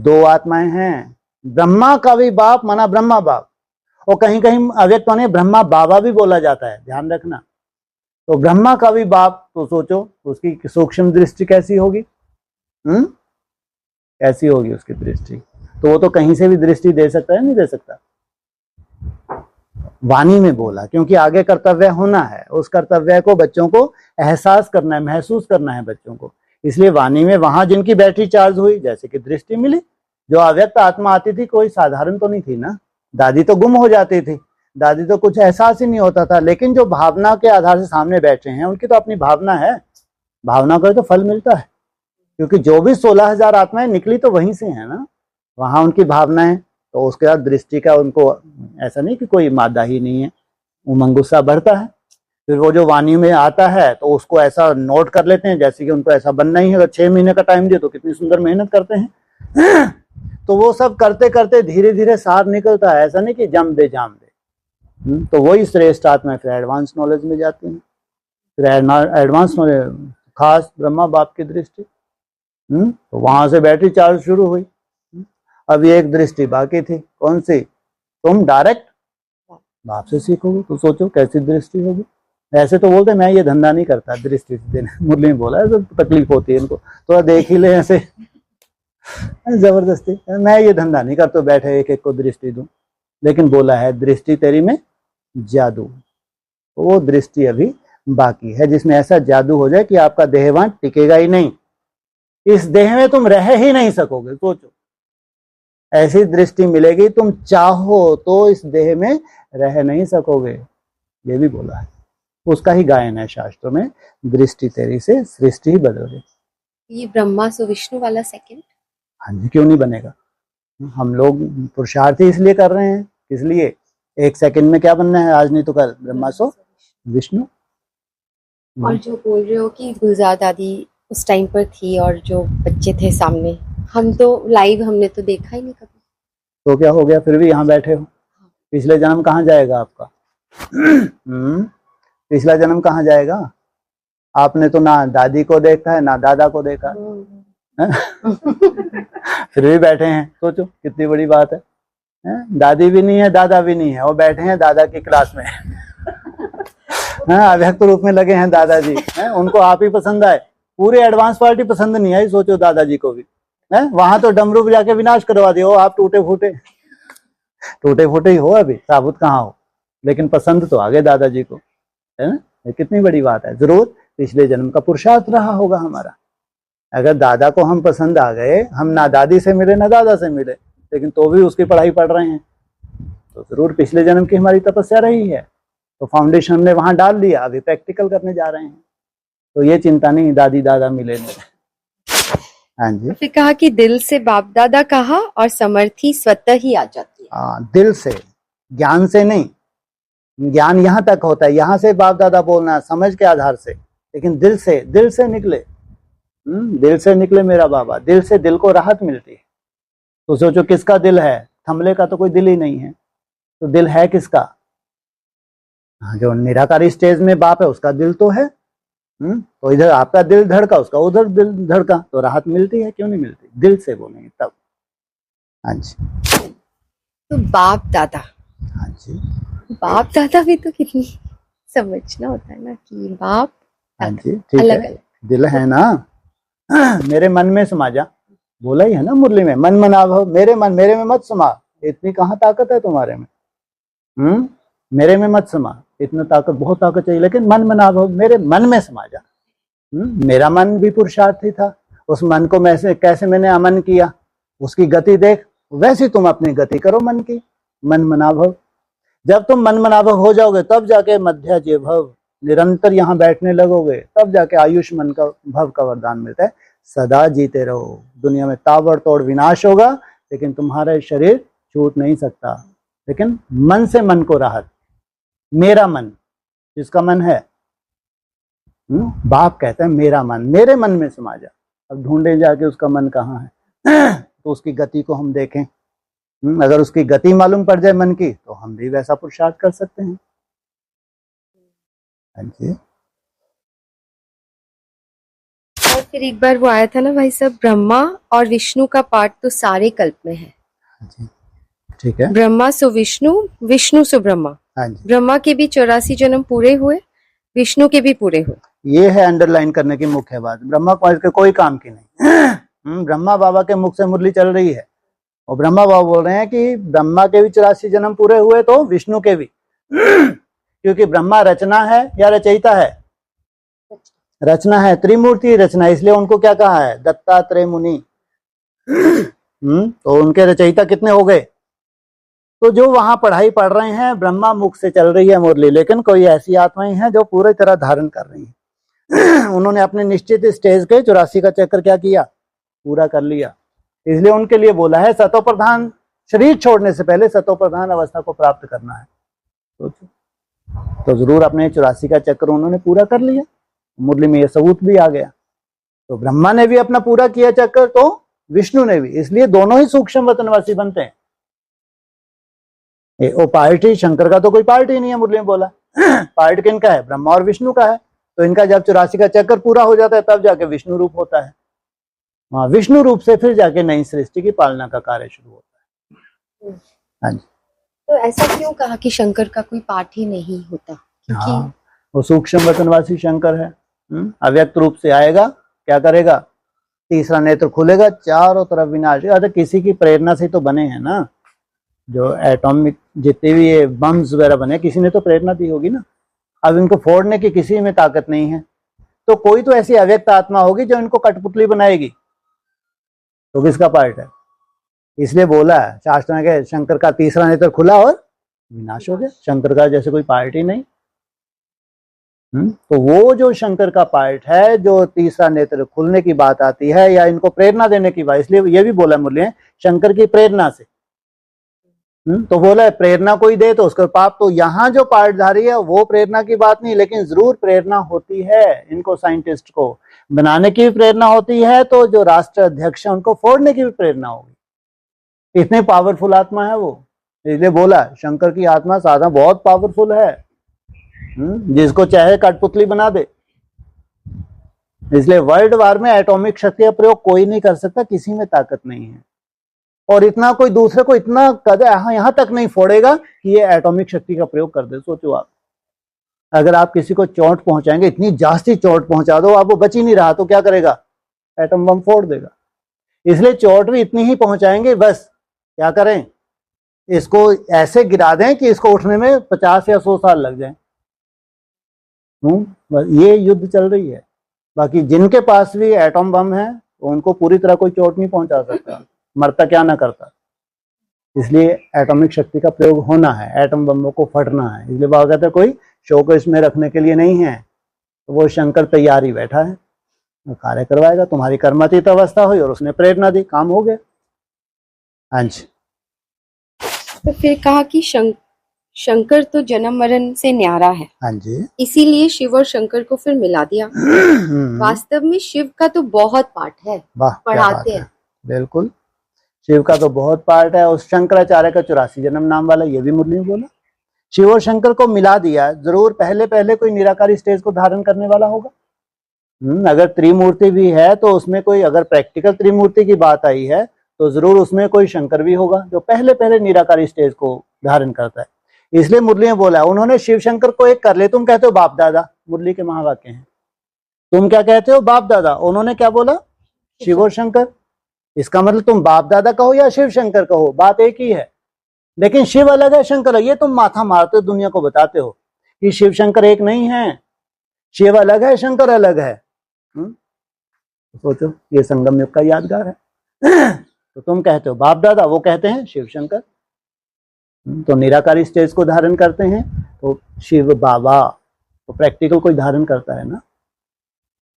2 आत्माएं हैं। ब्रह्मा का भी बाप माना ब्रह्मा बाप, और कहीं कहीं अव्यक्त माने ब्रह्मा बाबा भी बोला जाता है, ध्यान रखना। तो ब्रह्मा का भी बाप, तो सोचो उसकी सूक्ष्म दृष्टि कैसी होगी? कैसी होगी उसकी दृष्टि? तो वो तो कहीं से भी दृष्टि दे सकता है, नहीं दे सकता? वाणी में बोला, क्योंकि आगे कर्तव्य होना है, उस कर्तव्य को बच्चों को एहसास करना है, महसूस करना है बच्चों को। इसलिए वाणी में वहां जिनकी बैटरी चार्ज हुई, जैसे कि दृष्टि मिली, जो अव्यक्त आत्मा आती थी, कोई साधारण तो नहीं थी ना। दादी तो गुम हो जाती थी, दादी तो कुछ एहसास ही नहीं होता था, लेकिन जो भावना के आधार से सामने बैठे हैं उनकी तो अपनी भावना है, भावना का तो फल मिलता है, क्योंकि जो भी 16,000 आत्माएं निकली तो वहीं से है ना, वहां उनकी भावना है। तो उसके बाद दृष्टि का उनको ऐसा नहीं कि कोई मादा ही नहीं है, उमंग उत्साह बढ़ता है। फिर वो जो वाणी में आता है तो उसको ऐसा नोट कर लेते हैं जैसे कि उनको ऐसा बनना ही है। अगर 6 महीने का टाइम दे तो कितनी सुंदर मेहनत करते हैं। तो वो सब करते करते धीरे धीरे सार निकलता है, ऐसा नहीं कि जम दे जाम दे। तो वही श्रेष्ठ आत्मा फिर एडवांस नॉलेज में जाती है। फिर एडवांस नॉलेज खास ब्रह्मा बाप की दृष्टि, तो वहां से बैटरी चार्ज शुरू हुई। अब ये एक दृष्टि बाकी थी, कौन सी? तुम डायरेक्ट बाप से सीखोगे तो सोचो कैसी दृष्टि होगी। ऐसे तो बोलते मैं ये धंधा नहीं करता दृष्टि से देने, मुरली में बोला है तो तकलीफ होती है इनको, थोड़ा देख ही ले ऐसे जबरदस्ती, मैं ये धंधा नहीं करता बैठे एक एक को दृष्टि दूं। लेकिन बोला है दृष्टि तेरी में जादू, तो वो दृष्टि अभी बाकी है जिसमें ऐसा जादू हो जाए कि आपका देहवान टिकेगा ही नहीं, इस देह में तुम रह ही नहीं सकोगे। सोचो ऐसी दृष्टि मिलेगी तुम चाहो तो इस देह में रह नहीं सकोगे, ये भी बोला है। उसका ही गायन है शास्त्रों में, दृष्टि तेरी से सृष्टि ही बदल गई। ये ब्रह्मा सो विष्णु वाला सेकंड, हाँ जी, क्यों नहीं बनेगा? हम लोग पुरुषार्थ ही इसलिए कर रहे हैं, इसलिए 1 सेकंड में क्या बनना है, आज नहीं तो कल, ब्रह्मा सो विष्णु। और जो बोल रहे हो कि गुलजार दादी उस टाइम पर थी और जो बच्चे थे सामने, हम तो लाइव हमने तो देखा ही नहीं कभी। तो क्या हो गया, फिर भी यहाँ बैठे हो। पिछले जन्म कहाँ जाएगा आपका? पिछला जन्म कहाँ जाएगा? आपने तो ना दादी को देखा है ना दादा को देखा है? फिर भी बैठे हैं, सोचो कितनी बड़ी बात है। दादी भी नहीं है दादा भी नहीं है, वो बैठे हैं दादा की क्लास में। अव्यक्त रूप में लगे हैं दादाजी, उनको आप ही पसंद आए, पूरी एडवांस पार्टी पसंद नहीं आई। सोचो दादाजी को भी वहां तो डमरू बजा के विनाश करवा दियो, आप टूटे फूटे ही हो, अभी साबुत कहाँ हो, लेकिन पसंद तो आ गए दादाजी को, है ना। ये कितनी बड़ी बात है। जरूर पिछले जन्म का पुरुषार्थ रहा होगा हमारा। अगर दादा को हम पसंद आ गए, हम ना दादी से मिले ना दादा से मिले, लेकिन तो भी उसकी पढ़ाई पढ़ रहे हैं, तो जरूर पिछले जन्म की हमारी तपस्या रही है। तो फाउंडेशन हमने वहां डाल दिया, अभी प्रैक्टिकल करने जा रहे हैं। तो ये चिंता नहीं दादी दादा मिले नहीं। हाँ जी, फिर कहा कि दिल से बाप दादा कहा और समर्थी स्वतः ही आ जाती है। दिल से, ज्ञान से नहीं। ज्ञान यहाँ तक होता है, यहाँ से बाप दादा बोलना समझ के आधार से, लेकिन दिल से निकले, दिल से निकले मेरा बाबा, दिल से दिल को राहत मिलती है। तो सोचो किसका दिल है? थमले का तो कोई दिल ही नहीं है, तो दिल है किसका? जो निराकारी स्टेज में बाप है उसका दिल तो है। तो इधर आपका दिल धड़का, उसका उधर दिल धड़का, तो राहत मिलती है, क्यों नहीं मिलती? दिल से बोलेंगे तब। हाँ जी, तो बाप दादा, हाँ जी, बाप दादा भी तो कितनी समझना होता है ना कि बाप हाँ जी, ठीक अलग है। अलग दिल है ना, मेरे मन में समा जा, बोला ही है ना मुरली में, मन मना भव मेरे मन, मेरे में मत समा। इतनी कहाँ ताकत है तुम्हारे में? मेरे में मत समा, इतना ताकत, बहुत ताकत चाहिए, लेकिन मन मना भव मेरे मन में समा जा। मेरा मन भी पुरुषार्थी था, उस मन को मैं कैसे मैंने अमन किया, उसकी गति देख, वैसे तुम अपनी गति करो मन की, मन मनाभव। जब तुम मन मनाभव हो जाओगे तब जाके मध्याजे भव, निरंतर यहाँ बैठने लगोगे, तब जाके आयुष मन का भव का वरदान मिलता है। सदा जीते रहो, दुनिया में ताबड़तोड़ विनाश होगा, लेकिन तुम्हारा शरीर छूट नहीं सकता। लेकिन मन से मन को राहत, मेरा मन, जिसका मन है, बाप कहता है मेरा मन, मेरे मन में समा जा। अब ढूंढे जाके उसका मन कहाँ है, तो उसकी गति को हम देखें। अगर उसकी गति मालूम पड़ जाए मन की, तो हम भी वैसा पुरुषार्थ कर सकते हैं। हाँ जी, और फिर एक बार वो आया था ना भाई साहब, ब्रह्मा और विष्णु का पाठ तो सारे कल्प में है। हाँ जी, ठीक है। ब्रह्मा सो विष्णु, विष्णु सो ब्रह्मा। हाँ जी, ब्रह्मा के भी 84 जन्म पूरे हुए, विष्णु के भी पूरे हुए। ये है अंडरलाइन करने की मुख्य बात। ब्रह्मा कुमार के कोई काम की नहीं। ब्रह्मा बाबा के मुख से मुरली चल रही है, और ब्रह्मा बाबा बोल रहे हैं कि ब्रह्मा के भी 84 जन्म पूरे हुए, तो विष्णु के भी। क्योंकि ब्रह्मा रचना है या रचयिता है? रचना है, त्रिमूर्ति रचना, इसलिए उनको क्या कहा है? दत्तात्रेय मुनि। तो उनके रचयिता कितने हो गए? तो जो वहां पढ़ाई पढ़ रहे हैं, ब्रह्मा मुख से चल रही है मुरली, लेकिन कोई ऐसी आत्माएं हैं जो पूरी तरह धारण कर रही हैं। उन्होंने अपने निश्चित स्टेज के 84 का चक्कर क्या किया, पूरा कर लिया। इसलिए उनके लिए बोला है सतो प्रधान, शरीर छोड़ने से पहले सतो प्रधान अवस्था को प्राप्त करना है। तो जरूर अपने 84 का चक्कर उन्होंने पूरा कर लिया। मुरली में यह सबूत भी आ गया। तो ब्रह्मा ने भी अपना पूरा किया चक्कर, तो विष्णु ने भी, इसलिए दोनों ही सूक्ष्म वतनवासी बनते हैं। वो पार्टी शंकर का तो कोई पार्टी नहीं है, मुरली में बोला। पार्ट किनका है, ब्रह्मा और विष्णु का है। तो इनका जब 84 का चक्कर पूरा हो जाता है तब जाके विष्णु रूप होता है। वहां विष्णु रूप से फिर जाके नई सृष्टि की पालना का कार्य शुरू होता है। हाँ जी। तो ऐसा क्यों कहा कि शंकर का कोई पार्ट ही नहीं होता? क्योंकि हाँ, वो सूक्ष्म वतनवासी शंकर है। अव्यक्त रूप से आएगा, क्या करेगा, तीसरा नेत्र खुलेगा, चारों तरफ विनाश। अरे किसी की प्रेरणा से तो बने हैं ना, जो एटॉमिक जितने भी ये बम्स वगैरह बने, किसी ने तो प्रेरणा दी होगी ना। अब इनको फोड़ने की किसी में ताकत नहीं है, तो कोई तो ऐसी अव्यक्त आत्मा होगी जो इनको कठपुतली बनाएगी। तो किसका पार्ट है? इसलिए बोला है शास्त्र में कि शंकर का तीसरा नेत्र खुला और विनाश हो गया। शंकर का जैसे कोई पार्ट ही नहीं। तो वो जो शंकर का पार्ट है, जो तीसरा नेत्र खुलने की बात आती है या इनको प्रेरणा देने की बात, इसलिए ये भी बोला मुरली शंकर की प्रेरणा से। तो बोला है प्रेरणा कोई दे तो उसका पाप। तो यहाँ जो पार्टधारी है वो प्रेरणा की बात नहीं, लेकिन जरूर प्रेरणा होती है इनको, साइंटिस्ट को बनाने की भी प्रेरणा होती है, तो जो राष्ट्र अध्यक्ष है उनको फोड़ने की भी प्रेरणा होगी। इतने पावरफुल आत्मा है वो। इसलिए बोला शंकर की आत्मा साधा बहुत पावरफुल है, जिसको चाहे कठपुतली बना दे। इसलिए वर्ल्ड वार में एटॉमिक शक्ति का प्रयोग कोई नहीं कर सकता, किसी में ताकत नहीं है। और इतना कोई दूसरे को इतना कदर यहां तक नहीं फोड़ेगा कि ये एटॉमिक शक्ति का प्रयोग कर दे। सोचो आप, अगर आप किसी को चोट पहुंचाएंगे, इतनी जास्ती चोट पहुंचा दो, आप वो बच ही नहीं रहा, तो क्या करेगा, एटम बम फोड़ देगा। इसलिए चोट भी इतनी ही पहुंचाएंगे, बस क्या करें, इसको ऐसे गिरा दें कि इसको उठने में 50 या 100 साल लग जाए। ये युद्ध चल रही है। बाकी जिनके पास भी एटम बम है उनको पूरी तरह कोई चोट नहीं पहुंचा सकता, मरता क्या ना करता। इसलिए एटॉमिक शक्ति का प्रयोग होना है, एटम बमों को फटना है। इसलिए बाबा कहते हैं कोई शो को इसमें रखने के लिए नहीं है। तो वो शंकर तैयार ही बैठा है, वो कार्य करवाएगा। तुम्हारी कर्मातीत अवस्था हुई और उसने प्रेरणा दी, काम हो गया। हाँ जी। तो फिर कहा कि शंकर तो जन्म मरण से न्यारा है, हाँ जी, इसीलिए शिव और शंकर को फिर मिला दिया। वास्तव में शिव का तो बहुत पार्ट है, वाह पढ़ाते हैं। बिल्कुल, शिव का तो बहुत पार्ट है। उस शंकराचार्य का 84 जन्म नाम वाला, ये भी मुरली में बोला। शिव और शंकर को मिला दिया। जरूर पहले पहले कोई निराकारी स्टेज को धारण करने वाला होगा। अगर त्रिमूर्ति भी है तो उसमें कोई, अगर प्रैक्टिकल त्रिमूर्ति की बात आई है तो जरूर उसमें कोई शंकर भी होगा जो पहले पहले निराकारी स्टेज को धारण करता है। इसलिए मुरली में बोला उन्होंने शिव शंकर को एक कर ले। तुम कहते हो बाप दादा, मुरली के महावाक्य हैं। तुम क्या कहते हो, बाप दादा। उन्होंने क्या बोला, शिव और शंकर। इसका मतलब तुम बाप दादा कहो या शिव शंकर कहो, बात एक ही है। लेकिन शिव अलग है, शंकर है। ये तुम माथा मारते हो, दुनिया को बताते हो कि शिव शंकर एक नहीं है, शिव अलग है, शंकर अलग है। सोचो, ये संगम युग का यादगार है। तो तुम कहते हो बाप दादा, वो कहते हैं शिव शंकर। तो निराकारी स्टेज को धारण करते हैं तो शिव बाबा, तो प्रैक्टिकल कोई धारण करता है ना।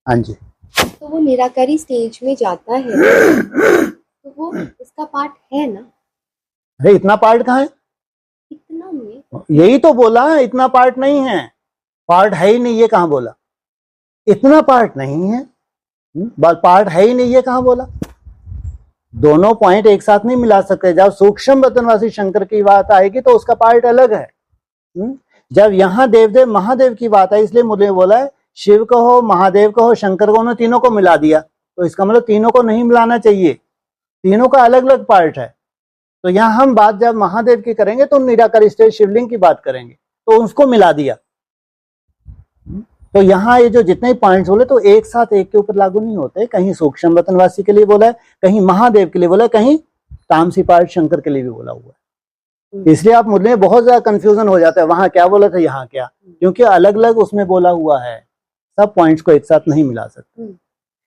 हाँ जी। तो वो निराकारी स्टेज में जाता है तो वो उसका पार्ट है ना। अरे इतना पार्ट कहाँ है, इतना में यही तो बोला, इतना पार्ट नहीं है, पार्ट है ही नहीं, ये कहाँ बोला। इतना पार्ट नहीं है, पार्ट है ही नहीं, ये कहाँ बोला। दोनों पॉइंट एक साथ नहीं मिला सकते। जब सूक्ष्म वतनवासी शंकर की बात आएगी तो उसका पार्ट अलग है। जब यहाँ देवदेव महादेव की बात है, इसलिए मुझे बोला है शिव को हो, महादेव को हो, शंकर को, उन्होंने तीनों को मिला दिया। तो इसका मतलब तीनों को नहीं मिलाना चाहिए, तीनों का अलग अलग पार्ट है। तो यहाँ हम बात जब महादेव की करेंगे तो निराकारी स्टेज शिवलिंग की बात करेंगे, तो उसको मिला दिया। तो यहाँ ये जो जितने पॉइंट्स बोले तो एक साथ एक के ऊपर लागू नहीं होते। कहीं सूक्ष्म वतनवासी के लिए बोला है, कहीं महादेव के लिए बोला है, कहीं तामसी पार्ट शंकर के लिए भी बोला हुआ है। इसलिए आप मुझे बहुत ज्यादा कंफ्यूजन हो जाता है, वहां क्या बोला था यहाँ क्या, क्योंकि अलग अलग उसमें बोला हुआ है। सब पॉइंट्स को एक साथ नहीं मिला सकते।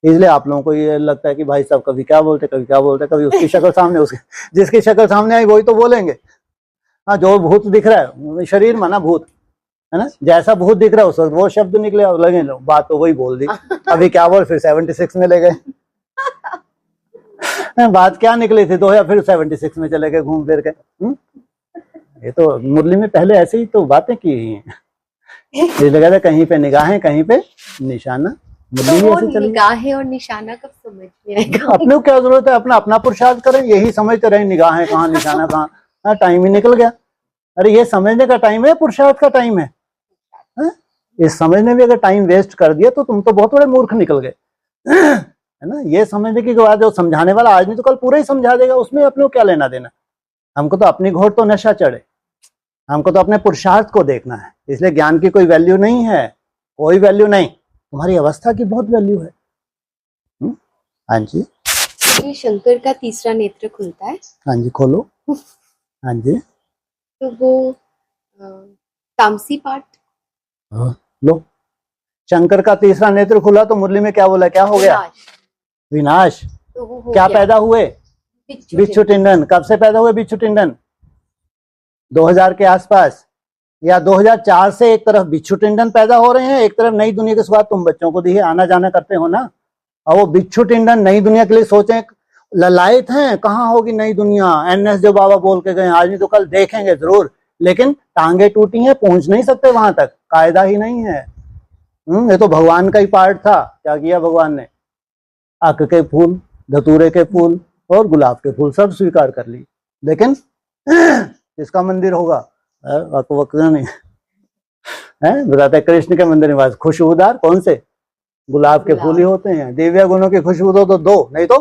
इसलिए आप लोगों को ये लगता है कि भाई साहब कभी क्या बोलते, कभी क्या बोलते, कभी उसकी शक्ल सामने, उसकी जिसकी शक्ल सामने आई वही तो बोलेंगे। हाँ, जो भूत दिख रहा है शरीर माना भूत है ना, जैसा भूत दिख रहा है उस वक्त वो शब्द निकले और लगे लो बात तो वही बोल दी। अभी क्या बोल, फिर 76 में ले गए। बात क्या निकली थी तो, या फिर 76 में चले गए घूम फिर के। ये तो मुरली में पहले ऐसे ही तो बातें की हुई हैं। ये लगा था कहीं पे निगाहें कहीं पे निशाना। मुरली तो भी वो ऐसे चली। निगाहें और निशाना कब समझ में आएगा? अपने को क्या जरूरत है, अपना अपना पुरुषार्थ करें, यही समझते रहे निगाहें कहाँ निशाना कहाँ। हाँ, टाइम ही निकल गया। अरे ये समझने का टाइम है, पुरुषार्थ का टाइम है। इस समझने में अगर टाइम वेस्ट कर दिया तो तुम तो बहुत बड़े मूर्ख निकल गए, है ना। ये समझने की बाद जो समझाने वाला आज नहीं तो कल पूरा ही समझा देगा, उसमें अपने को क्या लेना देना। हमको तो अपनी घोड़ तो नशा चढ़े, हमको तो अपने पुरुषार्थ को देखना है। इसलिए ज्ञान की कोई वैल्यू नहीं है, कोई वैल्यू नहीं। तुम्हारी अवस्था की बहुत वैल्यू है। हाँ जी, ये शंकर का तीसरा नेत्र खुलता है। हाँ जी, खोलो। हाँ जी, तो वो तामसी पाठ। लो, शंकर का तीसरा नेत्र खुला तो मुरली में क्या बोला, क्या हो गया? विनाश। तो वो हो क्या गया। पैदा हुए? बिच्छू टिंडन। कब से पैदा हुए बिच्छू टिंडन? 2000 के आसपास या 2004 से एक तरफ बिच्छू टिंडन पैदा हो रहे हैं, एक तरफ नई दुनिया की शुरुआत तुम बच्चों को दी है, आना जाना करते हो ना। और वो बिच्छू टिंडन नई दुनिया के लिए सोचें, ललायत हैं कहाँ होगी नई दुनिया। एनएस जो बाबा बोल के गए, आज नहीं तो कल देखेंगे जरूर, लेकिन टांगे टूटी हैं, पहुंच नहीं सकते वहां तक, कायदा ही नहीं है। ये तो भगवान का ही पार्ट था। क्या किया भगवान ने? अक के फूल, धतूरे के फूल और गुलाब के फूल सब स्वीकार कर ली, लेकिन किसका मंदिर होगा? नहीं है, बताते कृष्ण के मंदिर निवास खुशबूदार कौन से? गुलाब के फूल ही होते हैं। दिव्य गुणों की खुशबू तो दो, नहीं तो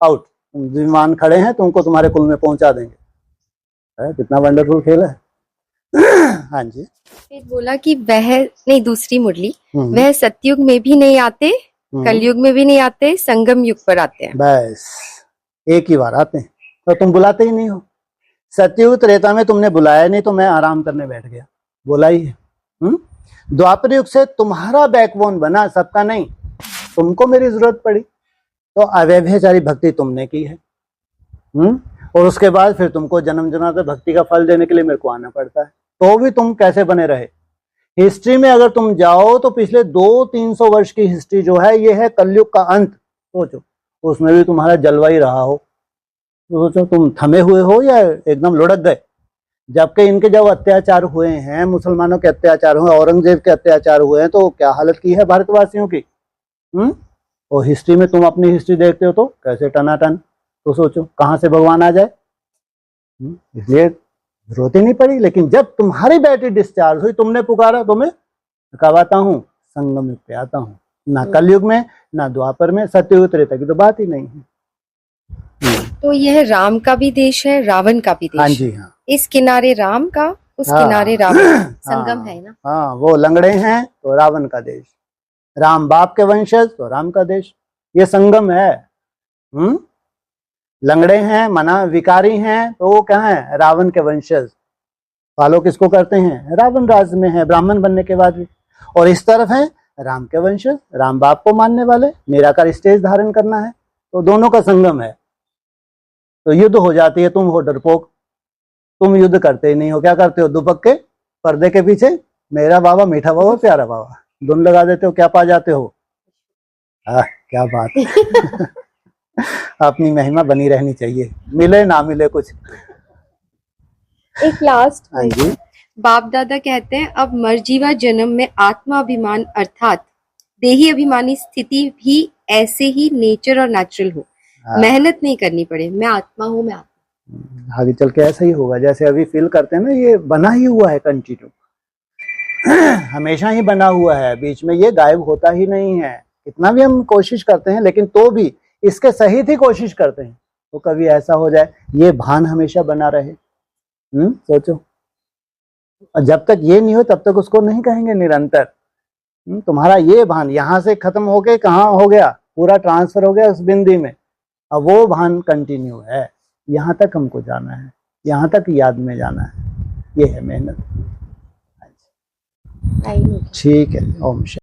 आउट। विमान खड़े हैं, तुमको तुम्हारे कुल में पहुंचा देंगे। कितना वंडरफुल खेल है। हाँ जी, फिर बोला कि वह नहीं, दूसरी मुरली, वह सतयुग में भी नहीं आते, कलयुग में भी नहीं आते, संगम युग पर आते हैं। बस एक ही बार आते हैं, तो तुम बुलाते ही नहीं हो। सतयुग त्रेता में तुमने बुलाया नहीं तो मैं आराम करने बैठ गया, बोला ही है। द्वापर युग से तुम्हारा बैकबोन बना, सबका नहीं। तुमको मेरी जरूरत पड़ी तो अव्यभिचारी भक्ति तुमने की है। और उसके बाद फिर तुमको जन्म जन्म भक्ति का फल देने के लिए मेरे को आना पड़ता है, तो भी तुम कैसे बने रहे। हिस्ट्री में अगर तुम जाओ तो पिछले 200-300 वर्ष की हिस्ट्री जो है ये है कलयुग का अंत। सोचो, उसमें भी तुम्हारा जलवा ही रहा हो, तो सोचो तुम थमे हुए हो या एकदम लुढ़क गए। जबकि इनके जब अत्याचार हुए हैं, मुसलमानों के अत्याचार हुए, औरंगजेब के अत्याचार हुए हैं, तो क्या हालत की है भारतवासियों की। और हिस्ट्री में तुम अपनी हिस्ट्री देखते हो तो कैसे टनाटन। तो सोचो कहाँ से भगवान आ जाए। इसलिए जरूरत ही नहीं पड़ी। लेकिन जब तुम्हारी बैटरी डिस्चार्ज हुई, तुमने पुकारा तो मैं कब आता हूँ? संगम युग पे आता हूँ। ना कलयुग में, ना द्वापर में, सतयुग त्रेता की तो बात ही नहीं है। तो यह राम का भी देश है, रावण का भी देश। हाँ जी, हाँ। इस किनारे राम का, उस किनारे रावण, संगम है ना। हाँ, वो लंगड़े हैं तो रावण का देश, राम बाप के वंशज तो राम का देश, ये संगम है। लंगड़े हैं माना विकारी हैं तो वो क्या है? रावण के वंशज। फॉलो किसको करते हैं? रावण राज में है ब्राह्मण बनने के बाद भी। और इस तरफ है राम के वंशज, राम बाप को मानने वाले, निराकार स्टेज धारण करना है, तो दोनों का संगम है। तो युद्ध हो जाती है। तुम हो डरपोक, तुम युद्ध करते ही नहीं हो। क्या करते हो? दुपक के पर्दे के पीछे मेरा बाबा, मीठा बाबा, प्यारा बाबा धुन लगा देते हो। क्या पा जाते हो? क्या बात। अपनी महिमा बनी रहनी चाहिए, मिले ना मिले कुछ। एक लास्ट, हाँ जी, बाप दादा कहते हैं अब मर्जीवा जन्म में आत्माभिमान अर्थात देही अभिमानी स्थिति भी ऐसे ही नेचर और नेचुरल हो, मेहनत नहीं करनी पड़े। मैं आत्मा हूँ, मैं आत्मा। आगे चल के ऐसा ही होगा जैसे अभी फील करते हैं ना, ये बना ही हुआ है कंटिन्यू, हमेशा ही बना हुआ है, बीच में ये गायब होता ही नहीं है। कितना भी हम कोशिश करते हैं लेकिन तो भी इसके सहित ही कोशिश करते हैं, तो कभी ऐसा हो जाए ये भान हमेशा बना रहे। सोचो, जब तक ये नहीं हो तब तक उसको नहीं कहेंगे निरंतर। तुम्हारा ये भान यहाँ से खत्म होके कहाँ हो गया? पूरा ट्रांसफर हो गया उस बिंदी में। अब वो भान कंटिन्यू है, यहाँ तक हमको जाना है, यहाँ तक याद में जाना है। ये है मेहनत। ठीक है, ओम शांति।